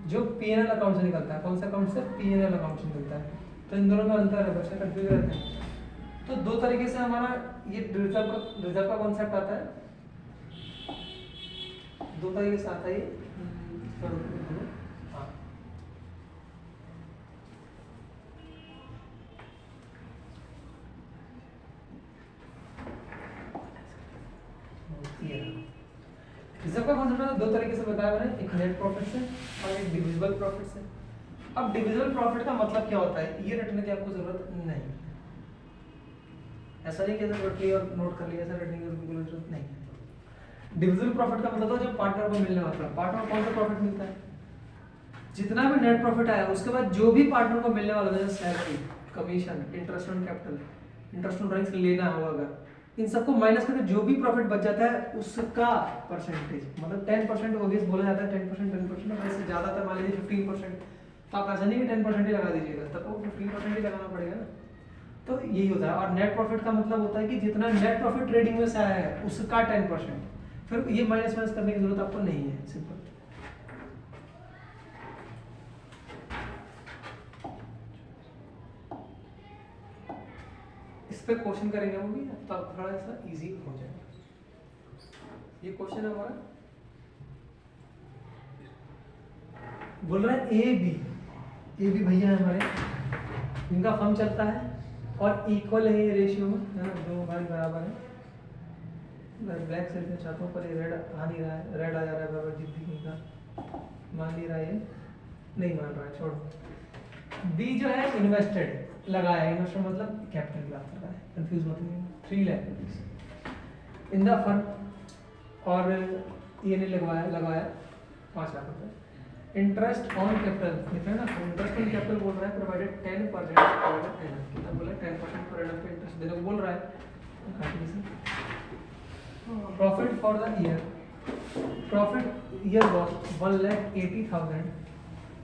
S1: जो पीएनएल अकाउंट से निकलता है। कौन सा अकाउंट से, पीएनएल अकाउंट से निकलता है। तो इन दोनों में अंतर है, बच्चे कंफ्यूज रहते हैं। तो दो तरीके से हमारा ये रिजर्व का कॉन्सेप्ट आता है, दो तरीके से आता है ये। रिजर्व का कॉन्सेप्ट दो तरीके से बताया मैंने, एक नेट प्रॉफिट से और एक डिविजिबल प्रॉफिट से। अब डिविजिबल प्रॉफिट का मतलब क्या होता है ये रटने की आपको जरूरत नहीं, ऐसा नहीं कि ऐसा रट लिया और नोट कर लिया, ऐसा रटने की बिल्कुल जरूरत नहीं है। डिविजिबल प्रॉफिट का मतलब जो पार्टनर को मिलने वाला है, पार्टनर को कौन सा प्रॉफिट मिलता है, जितना भी नेट प्रॉफिट आया उसके बाद जो भी पार्टनर को मिलने वाला है, salary, commission, interest on capital, interest on drawings लेना होगा, अगर इन सबको माइनस करके जो भी प्रॉफिट बच जाता है उसका परसेंटेज, मतलब 10% ऑब्वियस बोला जाता है, 10% वैसे ज्यादातर मान लीजिए 15%, तो आप ऐसा नहीं कि 10% ही लगा दीजिएगा, तब वो 15% ही लगाना पड़ेगा ना। तो यही होता है। और नेट प्रॉफिट का मतलब होता है कि जितना नेट प्रॉफिट ट्रेडिंग में से आया है उसका 10%, फिर ये माइनस करने की जरूरत आपको नहीं है, सिंपल। इस पे क्वेश्चन करेंगे वो भी, तब थोड़ा सा इजी हो जाएगा। ये क्वेश्चन है हमारा, बोल रहा है ए बी भैया है हमारे, इनका फर्म चलता है और इक्वल है ये रेशियो में, है ना, दो भाई बराबर है। मैं ब्लैक सेल में चाहता हूँ पर ये रेड आ नहीं रहा है, रेड आ जा रहा है बराबर, जिद्दी का मान नहीं रहा है, ये नहीं मान रहा है, छोड़ो। बी जो है इन्वेस्टेड लगाया है, इन्वेस्टेड मतलब कैपिटल की बात कर रहा है, कंफ्यूज मत होइए, 3 lakh rupees in the firm, और ये नहीं लगाया 5 लाख रुपए। इंटरेस्ट ऑन कैपिटल लिख रहे हैं ना, इंटरेस्ट ऑन कैपिटल बोल रहा है प्रोवाइडेड 10% पर एनम, कितना बोला 10% पर एनम पे इंटरेस्ट देने को बोल रहा है। Profit for the year, profit year was 1,80,000,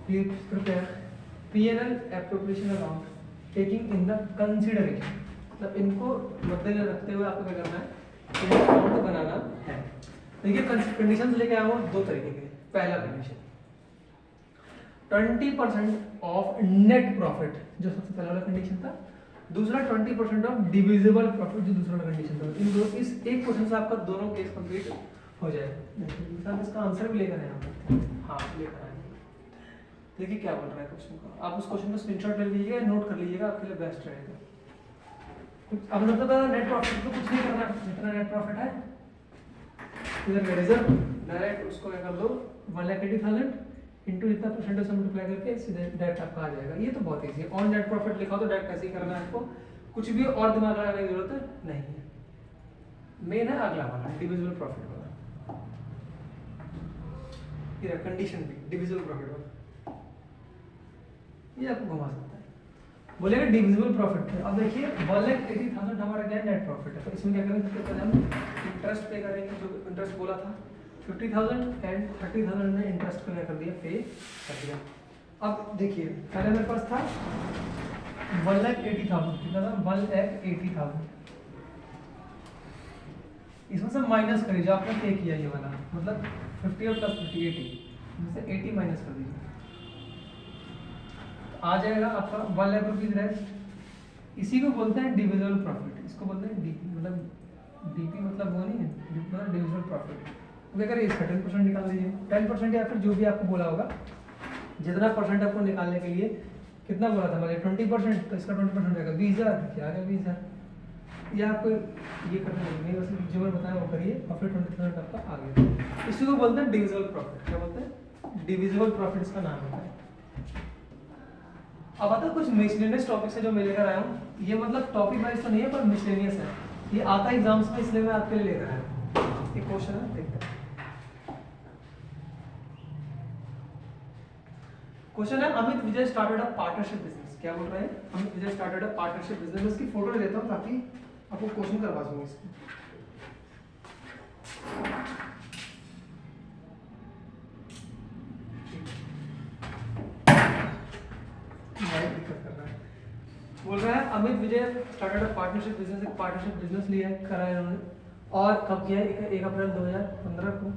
S1: please prepare P&L appropriation account taking in the consideration, मतलब इनको मद्देनजर रखते हुए आपको क्या करना है, इनका अकाउंट बनाना है। देखिए कंडीशंस लेके आया हूँ दो तरीके के। पहला कंडीशन 20% ऑफ नेट प्रॉफिट, जो सबसे पहला वाला कंडीशन था। दूसरा 20% ऑफ डिविजिबल प्रॉफिट, जो दूसरा वाला कंडीशन था। इन दो, इस एक क्वेश्चन से आपका दोनों केस कंप्लीट हो जाएगा। इसका आंसर भी लेकर आए हम, हाँ लेकर आए। देखिए क्या बोल रहा है क्वेश्चन का, आप उस क्वेश्चन का स्क्रीनशॉट ले लीजिएगा, नोट कर लीजिएगा, आपके लिए बेस्ट रहेगा। अब मतलब नेट प्रॉफिट तो कुछ नहीं करना, जितना नेट प्रॉफिट है इधर रिजर्व डायरेक्ट उसको क्या कर दो 1,80,000 इंटू जितना परसेंटेज से मल्टीप्लाई करके सीधे डायरेक्ट आपका आ जाएगा। ये तो बहुत ईजी है। ऑन नेट प्रॉफिट लिखा तो डायरेक्ट ऐसे ही करना है आपको, कुछ भी और दिमाग लगाने की जरूरत नहीं है। मेन है अगला वाला डिविजिबल प्रॉफिट वाला, फिर कंडीशन भी डिविजिबल प्रॉफिट वाला, ये आपको घुमा सकता है। बोलेगा डिविजिबल प्रॉफिट है। अब देखिए 1,80,000 हमारा क्या नेट प्रॉफिट है, तो इसमें क्या करेंगे, सबसे पहले हम इंटरेस्ट पे करेंगे, जो इंटरेस्ट बोला था 50,000 एंड 30,000 ने इंटरेस्ट को क्या कर दिया, पे कर दिया। अब देखिए पहले मेरे पास था 1,80,000, कितना था 1,80,000, इसमें से माइनस करिए जो आपने पे किया ये वाला, मतलब 50 और प्लस 50 80, इसमें से 80 माइनस कर दीजिए, आ जाएगा आपका 1 लाख रुपीज रेस्ट। इसी को बोलते हैं डिविजिबल प्रॉफिट, इसको बोलते हैं डीपी, मतलब डीपी मतलब वो नहीं है, मतलब डिविजिबल प्रॉफिट। क्या करिए इसका 10% निकाल लीजिए, 10% या फिर जो भी आपको बोला होगा, जितना परसेंट आपको निकालने के लिए कितना बोला था मैंने 20%, तो इसका 20% हो जाएगा 20,000, क्या आ गया 20,000। या आपको ये करना नहीं, वैसे जो मैं बताया वो करिए और फिर 20% आपका आ गया। इसी को बोलते हैं डिविजिबल प्रॉफिट। क्या बोलते हैं, डिविजिबल प्रॉफिट इसका नाम होता है। अब आता है कुछ मिसलेनियस टॉपिक से जो मैं लेकर आया हूँ, ये मतलब टॉपिक वाइज तो नहीं है पर मिसलेनियस है, ये आता है एग्जाम्स में, इसलिए मैं आपके लिए लेकर आया हूँ। एक क्वेश्चन है, देखते हैं। क्वेश्चन है अमित विजय स्टार्टेड अ पार्टनरशिप बिजनेस। क्या बोल रहे हैं, अमित विजय स्टार्टेड अ पार्टनरशिप बिजनेस। इसकी फोटो ले लेता हूँ ताकि आपको क्वेश्चन करवा दूंगी इसको। बोल रहा है अमित विजय स्टार्टेड अ पार्टनरशिप बिजनेस, एक पार्टनरशिप बिजनेस लिया है, करा है उन्होंने, और कब किया है, 1 अप्रैल 2015 को।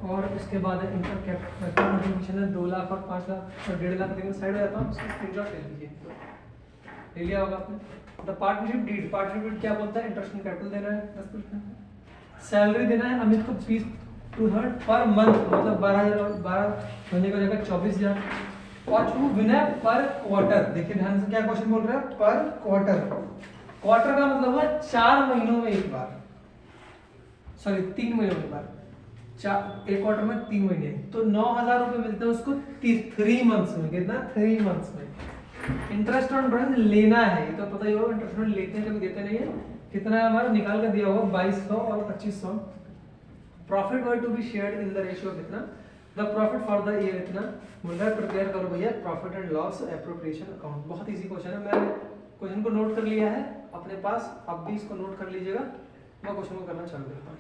S1: और उसके बाद इनका कैपिटल कंट्रीब्यूशन है 2 लाख और 5 लाख और 1.5 लाख। लेकिन साइड हो जाता हूँ, उसका स्क्रीनशॉट ले लीजिए, ले लिया होगा आपने। The partnership deed, partnership deed क्या बोलता है, इंटरेस्ट ऑन कैपिटल देना है 10%, सैलरी देना है अमित को 2/3 पर मंथ, मतलब 12 महीने का जगह 24,000, और टू विनर पर क्वार्टर। देखिए ध्यान से क्या क्वेश्चन बोल रहा है, पर क्वार्टर। क्वार्टर का मतलब है 4 महीनों में एक बार, सॉरी 3 महीनों में एक बार। एक क्वार्टर में 3 महीने, तो 9,000 रुपये मिलते हैं उसको 3 मंथ्स में। कितना? 3 मंथ्स में। इंटरेस्ट ऑन ड्राइंग लेना है, ये तो पता ही होगा, इंटरेस्ट ऑन लेते हैं कभी देते नहीं है। कितना है हमारा? निकाल कर दिया होगा 2200 और 2500। Profit were to be shared in the ratio कितना? The profit for the year इतना। मुझे प्रिपेयर करो भैया profit and loss appropriation account. बहुत इजी क्वेश्चन है, मैंने क्वेश्चन को नोट कर लिया है अपने पास, आप भी इसको नोट कर लीजिएगा। मैं क्वेश्चन को करना चालू करता हूँ।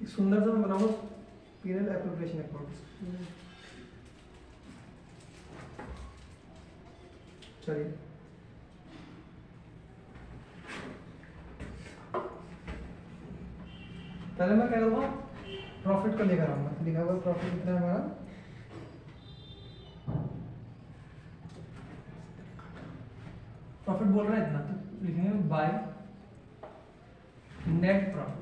S1: सुंदर सा मैं बनाऊंगा पीएनएल एप्रोप्रिएशन अकाउंट। चलिए पहले मैं क्या करूँगा, प्रॉफिट को लेकर आऊंगा। लिखा हुआ प्रॉफिट कितना है हमारा? प्रॉफिट बोल रहा है इतना, तो लिखेंगे बाय नेट प्रॉफिट।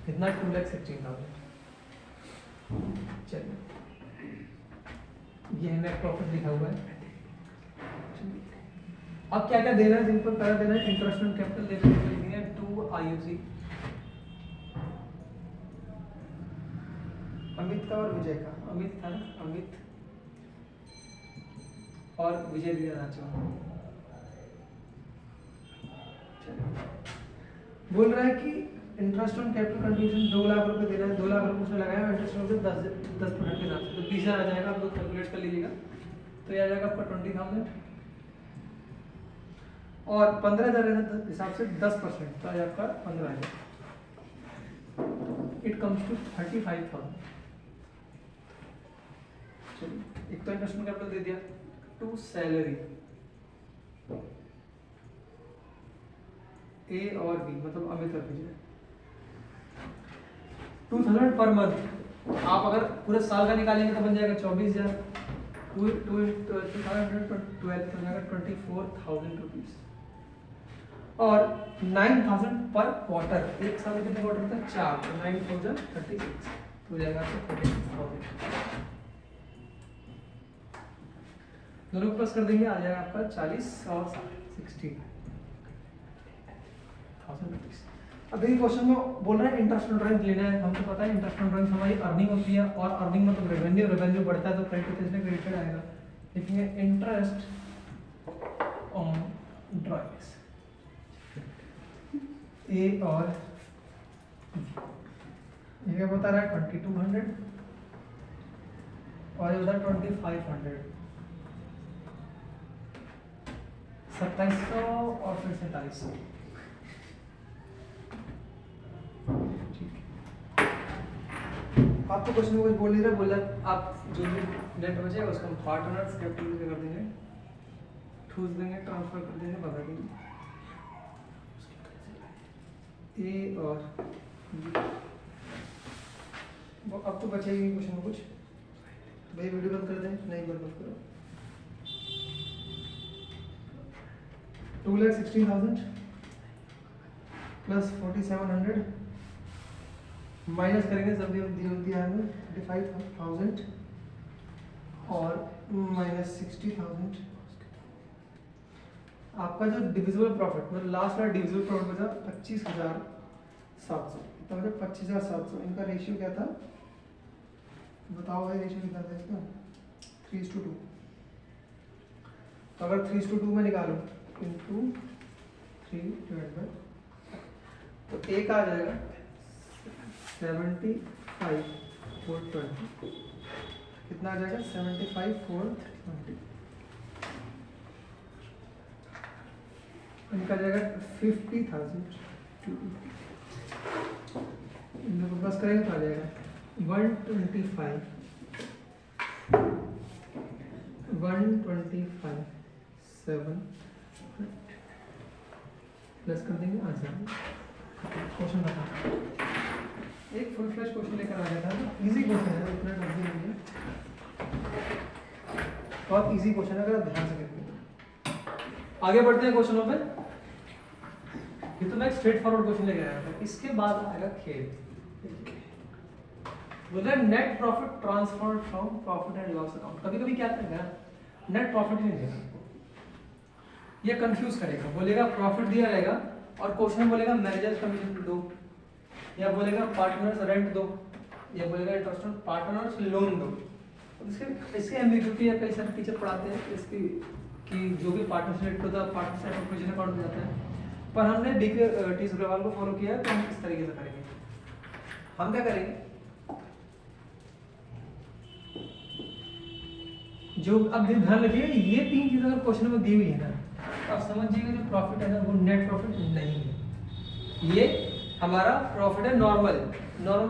S1: कितना? 2,16,000। चलिए ये नेट प्रॉफिट लिखा हुआ है। अब क्या क्या देना है? सिंपल पहला देना है इंटरेस्ट ऑन कैपिटल देना है 2 IUC। अमित का और विजय का, अमित था ना, अमित और विजय भी आना चाहिए। बोल रहा है कि interest on capital contribution 2 lakh रुपए देना है। 2 लाख रुपए उसने लगाया, इंटरेस्ट ऑन 10% के हिसाब से, तो 20,000 आ जाएगा। आप लोग कैलकुलेट कर लीजिएगा, तो ये आ जाएगा आपका 20,000 और 15,000 हिसाब से 10%, तो आ जाएगा आपका 15,000। It comes to 35,000। चलिए एक तो इंटरेस्ट ऑन कैपिटल दे दिया, टू सैलरी ए और बी, मतलब अमित और विजय। 2,000 पर मंथ। आप अगर पूरे साल का निकालेंगे तो बन जाएगा 24,000। 2,000 तो जाएगा 24,000 रुपीज। और 9,000 पर क्वार्टर। एक साल में कितने क्वार्टर होता है? 4, तो 9,036 तो जाएगा आपको 46,000। दोनों प्लस कर देंगे, आ जाएगा आपका 40 और 60,000 रुपीज। अब देखिए क्वेश्चन में बोल रहा है इंटरेस्ट ऑन ड्राइंग लेना है। हमको पता है इंटरेस्ट ऑन ड्राइंग हमारी अर्निंग होती है, और अर्निंग मतलब रेवेन्यू, रेवेन्यू बढ़ता है तो क्रेडिट इसमें क्रेडिटेड आएगा। लिखेंगे इंटरेस्ट ऑन ड्राइंग्स ए और ये बता रहा है 2,200 और ये उधर 2,500, 2,700 और फिर 4,700। आपको क्वेश्चन में कुछ बोल नहीं रहा, बोला आप जो भी नेट बचेगा उसका हम पार्ट ऑनर्स कैपिटल कर देंगे, ठूस देंगे, ट्रांसफर कर देंगे, बता देंगे ए और वो। अब तो बचेगी क्वेश्चन में कुछ भाई, वीडियो बंद कर दें? नहीं बंद करो। 2,16,000 प्लस 4,700 माइनस करेंगे, सब दिया है 35,000 और माइनस 60,000। आपका जो डिविजिबल प्रॉफिट मतलब लास्ट वाला डिविजिबल प्रॉफिट बचा 25,700, तो मतलब 25,700। इनका रेशियो क्या था बताओ भाई? रेशियो कितना था इसका? 3:2। तो अगर 3:2 में निकालो इंटू 3 तो एक आ जाएगा 75/420। कितना आ जाएगा? 75/420। इनका जाएगा 50,000। इन लोगों को प्लस करेंगे तो आ जाएगा 125 7 प्लस कर देंगे, आ जाएगा। क्वेश्चन बता, एक फुल फ्लैश क्वेश्चन लेकर आ गया था, इजी क्वेश्चन है, इतना टफ भी नहीं है, बहुत इजी क्वेश्चन है अगर आप ध्यान से करेंगे। आगे बढ़ते हैं क्वेश्चनों पे। ये तो मैं स्ट्रेट फॉरवर्ड क्वेश्चन लेके आया था। इसके बाद आएगा खेल। बोला net profit transferred from profit and loss account. कभी कभी क्या करेगा, नेट प्रॉफिट नहीं देगा, ये कंफ्यूज करेगा। बोलेगा प्रॉफिट दिया रहेगा और क्वेश्चन में बोलेगा मैनेजर कमीशन दो, या बोलेगा पार्टनर्स रेंट दो, या बोलेगा इंटरेस्ट ऑन पार्टनर्स लोन दो। इसके एम्बिग्यूटी है, कई सारे टीचर पढ़ाते हैं इसकी कि जो भी पार्टनर्स रिलेटेड होता है पार्टनर्स एप्रोप्रिएशन अकाउंट में जाता है। पर हमने डीके टी सुग्रवाल को फॉलो किया है, तो हम इस तरीके से करेंगे। हम क्या करेंगे, जो अब ध्यान रखिए ये तीन चीजें अगर क्वेश्चन में दी हुई है ना, तो आप समझिएगा जो प्रॉफिट है ना वो नेट प्रॉफिट नहीं है, ये हमारा प्रॉफिट है नॉर्मल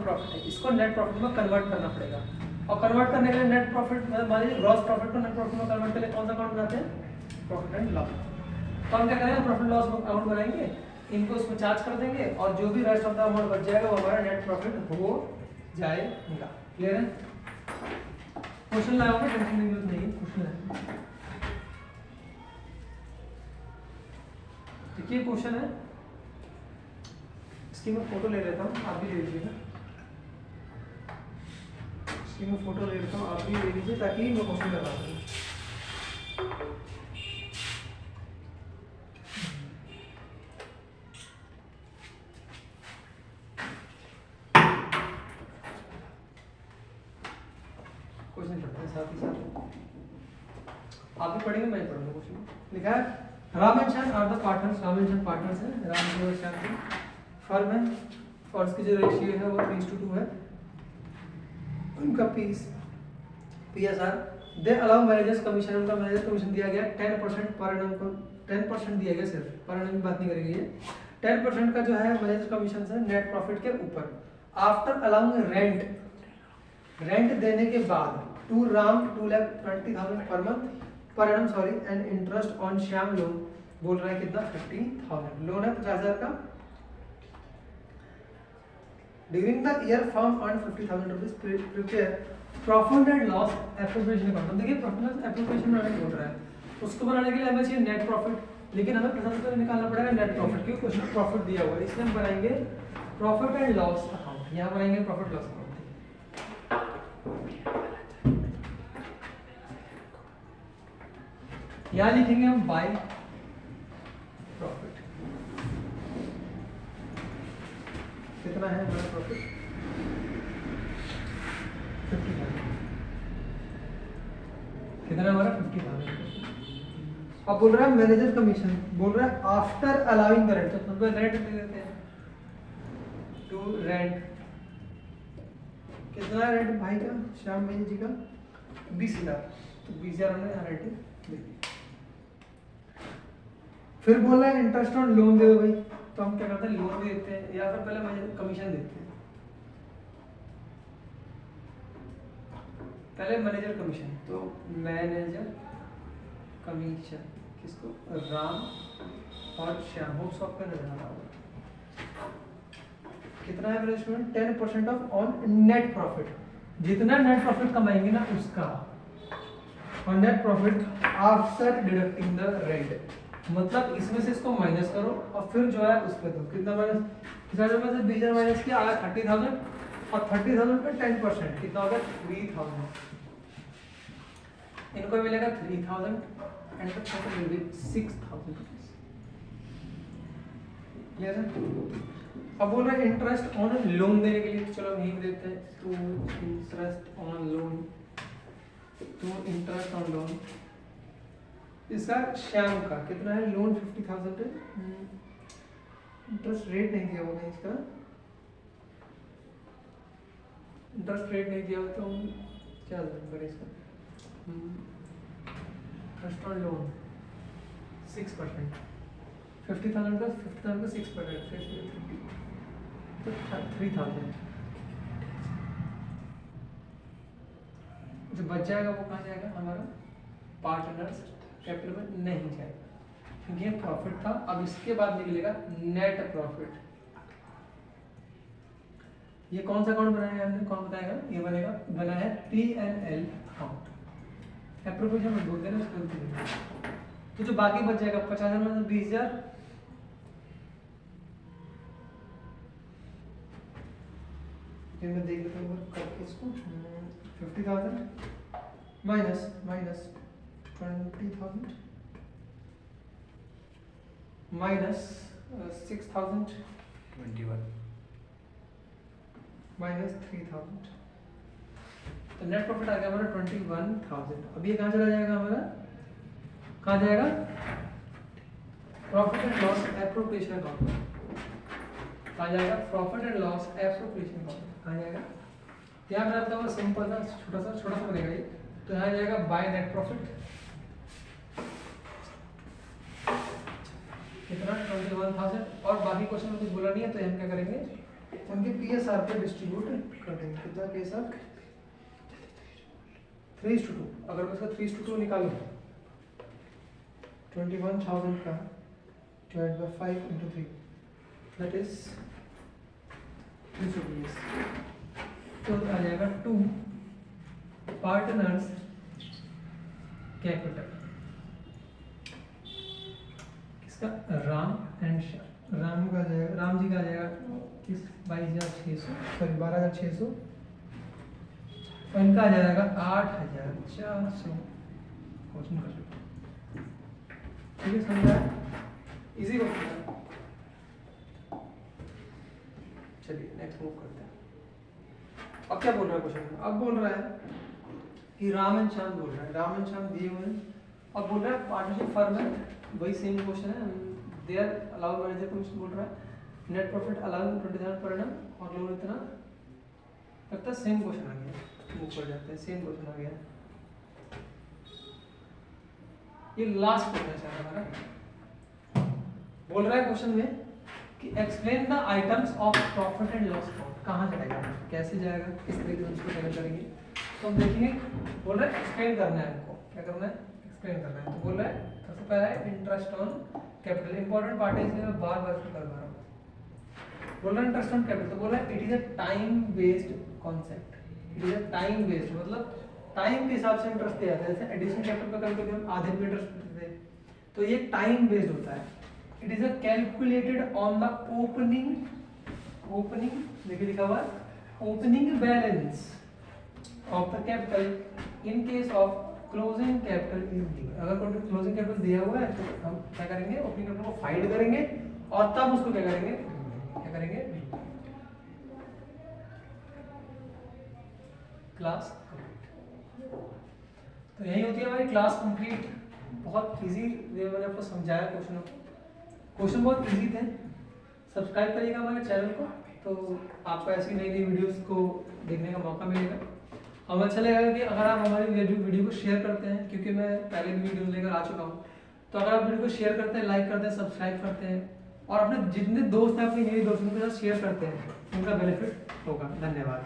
S1: प्रॉफिट है। इसको नेट प्रॉफिट में कन्वर्ट करना पड़ेगा, और कन्वर्ट करने के लिए नेट प्रॉफिट मान लीजिए ग्रॉस प्रॉफिट को नेट प्रॉफिट में कन्वर्ट करने कौन सा अकाउंट बनाते हैं, प्रॉफिट एंड लॉस। तो हम क्या करेंगे, प्रॉफिट लॉस अकाउंट बनाएंगे, इनको उसमें चार्ज कर देंगे, और जो भी रेस्ट ऑफ द अमाउंट बच जाएगा वो हमारा नेट प्रॉफिट हो जाएगा। क्लियर है? क्वेश्चन लाया होगा, टेंशन की जरूरत नहीं है, क्वेश्चन है। देखिए क्वेश्चन है, इसकी मैं फोटो ले लेता हूँ, आप भी ले लीजिएगा। इसकी मैं फोटो ले लेता हूँ, आप भी ले लीजिए ताकि मैं क्वेश्चन बता दूँ। क्वेश्चन पढ़ते हैं साथ ही साथ, आप भी पढ़ेंगे मैं पढ़ूंगा। क्वेश्चन लिखा है Ram and Shyam are the partners. Ram and Shyam partners हैं, राम और श्याम की फर्म है, और इसकी जो रेशियो है वो 3:2 है। उनका PSR they allow managers commission, उनका मैनेजर कमीशन दिया गया 10% पर एनम को, 10% दिया गया, सिर्फ पर एनम की बात नहीं करेंगे, ये 10% का जो है मैनेजर कमीशन है नेट प्रॉफिट के ऊपर। आफ्टर अलाउइंग रेंट देने के बाद to Ram 2,20,000 per month per annum sorry, and interest on Shyam loan बोल रहा है कितना, 50,000 लोन है 50,000 का। During the year firm earn 50,000 rupees. Prepare profit and loss appropriation account. देखिए प्रॉफिट लॉस एप्रोप्रिएशन बनाने बोल रहा है, उसको बनाने के लिए हमें चाहिए नेट प्रॉफिट, लेकिन हमें सबसे पहले निकालना पड़ेगा नेट प्रॉफिट, क्योंकि क्वेश्चन प्रॉफिट दिया हुआ है, इसलिए हम बनाएंगे प्रॉफिट एंड लॉस अकाउंट। यहाँ बनाएंगे प्रॉफिट लॉस अकाउंट। यहाँ लिखेंगे हम बाय प्रॉफिट। कितना है हमारा प्रॉफिट, 50,000। कितना है हमारा 50,000। अब बोल रहा है मैनेजर कमीशन, बोल रहा है आफ्टर अलाउइंग द रेंट, तो हम रेंट दे देते हैं टू रेंट। कितना है रेंट भाई का, श्याम भाई जी का 20,000, तो 20,000 हमने यहाँ रेंट दे दी। फिर बोल रहा है इंटरेस्ट ऑन लोन दे दो भाई, तो हम क्या करते हैं लोन भी देते हैं, या फिर पहले मैनेजर कमीशन देते हैं। पहले मैनेजर कमीशन, तो मैनेजर कमीशन किसको, राम और श्याम, होप्स ऑफ का नजर आ रहा होगा। कितना है मेरे student, 10% of on net profit, जितना नेट प्रॉफिट कमाएंगे ना उसका, और net profit after deducting the rent, मतलब इसमें से इसको माइनस करो और फिर जो है उस पर दो। कितना माइनस, कितना में से 20,000 माइनस किया आया 30,000, और 30,000 पे 10% कितना होगा 3,000। इनको मिलेगा 3,000 and the total will be 6,000 rupees. Clear है? अब बोल रहा है इंटरेस्ट ऑन लोन देने के लिए, चलो हम यही देते हैं, to interest on loan, to interest on loan. इसका श्याम का कितना है, लोन 50,000 है, इंटरेस्ट रेट नहीं दिया होगा इसका, इंटरेस्ट रेट नहीं दिया हो तो क्या करें इसका, इंटरेस्ट ऑन लोन 6%, 50,000 का 6%, तो 3,000। जो बच जाएगा वो कहाँ जाएगा, हमारा पार्टनर्स कैपिटल में नहीं जाएगा, क्योंकि ये प्रॉफिट था। अब इसके बाद निकलेगा नेट प्रॉफिट। ये कौन सा अकाउंट बनाया हमने, कौन बताएगा, ये बना है P&L अकाउंट। एप्रोप्रिएशन में बोल देना उसको। तो जो बाकी बच जाएगा 50,000 में 20,000 फिर मैं देख लेता हूँ करके इसको 50,000 माइनस 20,000 माइनस 6,000
S2: 21
S1: माइनस 3,000, तो नेट प्रॉफिट आ गया हमारा 21,000। अब ये कहाँ चला जाएगा हमारा, कहाँ जाएगा, profit and loss appropriation account, कहाँ जाएगा, profit and loss appropriation account कहाँ जाएगा। ध्यान रखता हूँ सिंपल सा छोटा सा बनेगा ये, तो यहाँ जाएगा बाय नेट प्रॉफिट कितना 21,000, और बाकी क्वेश्चन में कुछ बोला नहीं है तो हम क्या करेंगे, उनके PSR पे डिस्ट्रीब्यूट कर देंगे। कितना PSR 3:2, अगर मैं इसका 3:2 निकालूं 21,000 का divide by 5 into 3 that is 320, तो आ जाएगा 2 पार्टनर्स कैपिटल, किसका, राम एंड श्याम, राम का आ जाएगा, राम जी का आ जाएगा 22,600 सॉरी 12,600, और इनका आ जाएगा 8,400। क्वेश्चन कर सकते, ठीक है, समझा, इजी क्वेश्चन है। चलिए नेक्स्ट मूव करते हैं। अब क्या बोल रहा है क्वेश्चन में, अब बोल रहा है कि राम एंड श्याम बोल रहा है, राम एंड श्याम दिए हुए हैं, अब बोल रहा है पार्टनरशिप फर्म है, वही सेम क्वेश्चन है, देयर अलाउड मैनेजर क्वेश्चन बोल रहा है, net profit allowed 20,000 per annum, और लोन इतना, लगता है सेम क्वेश्चन आ गया, मूव कर जाते हैं, सेम क्वेश्चन आ गया, ये लास्ट क्वेश्चन है हमारा। बोल रहा है क्वेश्चन में कि explain the items of profit and loss account, कहाँ जाएगा, कैसे जाएगा, किस तरीके से उसको पेमेंट करेंगे, तो हम देखेंगे। बोल रहा है एक्सप्लेन करना है हमको, क्या करना है, एक्सप्लेन करना है, तो बोल रहा है सबसे पहला है interest on capital, important part है इसलिए मैं बार बार कर रहा हूँ। बोल रहा है इंटरेस्ट ऑन कैपिटल, तो बोल रहा है it is a time based concept, it is a time based, मतलब टाइम के हिसाब से इंटरेस्ट दिया जाता है, जैसे एडिशनल कैपिटल पर कभी हम आधे में इंटरेस्ट देते हैं, तो ये टाइम बेस्ड होता है। It is a calculated on the opening देखिए लिखा हुआ है opening balance of the capital in case of closing capital is given. अगर कोई क्लोजिंग कैपिटल दिया हुआ है तो हम क्या करेंगे, ओपनिंग कैपिटल को फाइंड करेंगे और तब उसको क्या करेंगे, क्लास कंप्लीट। तो यही होती है हमारी क्लास कंप्लीट। बहुत इजी वे में मैंने आपको समझाया क्वेश्चन को, क्वेश्चन बहुत इजी थे। सब्सक्राइब करिएगा हमारे चैनल को, तो आपको ऐसी नई नई वीडियोस को देखने का मौका मिलेगा। हमें अच्छा लगेगा कि अगर आप हमारी वीडियो को शेयर करते हैं, क्योंकि मैं पहले भी वीडियो लेकर आ चुका हूँ, तो अगर आप वीडियो को शेयर करते हैं, लाइक करते हैं, सब्सक्राइब करते हैं और अपने जितने दोस्त हैं अपने नए दोस्तों के साथ शेयर करते हैं, उनका बेनिफिट होगा। धन्यवाद।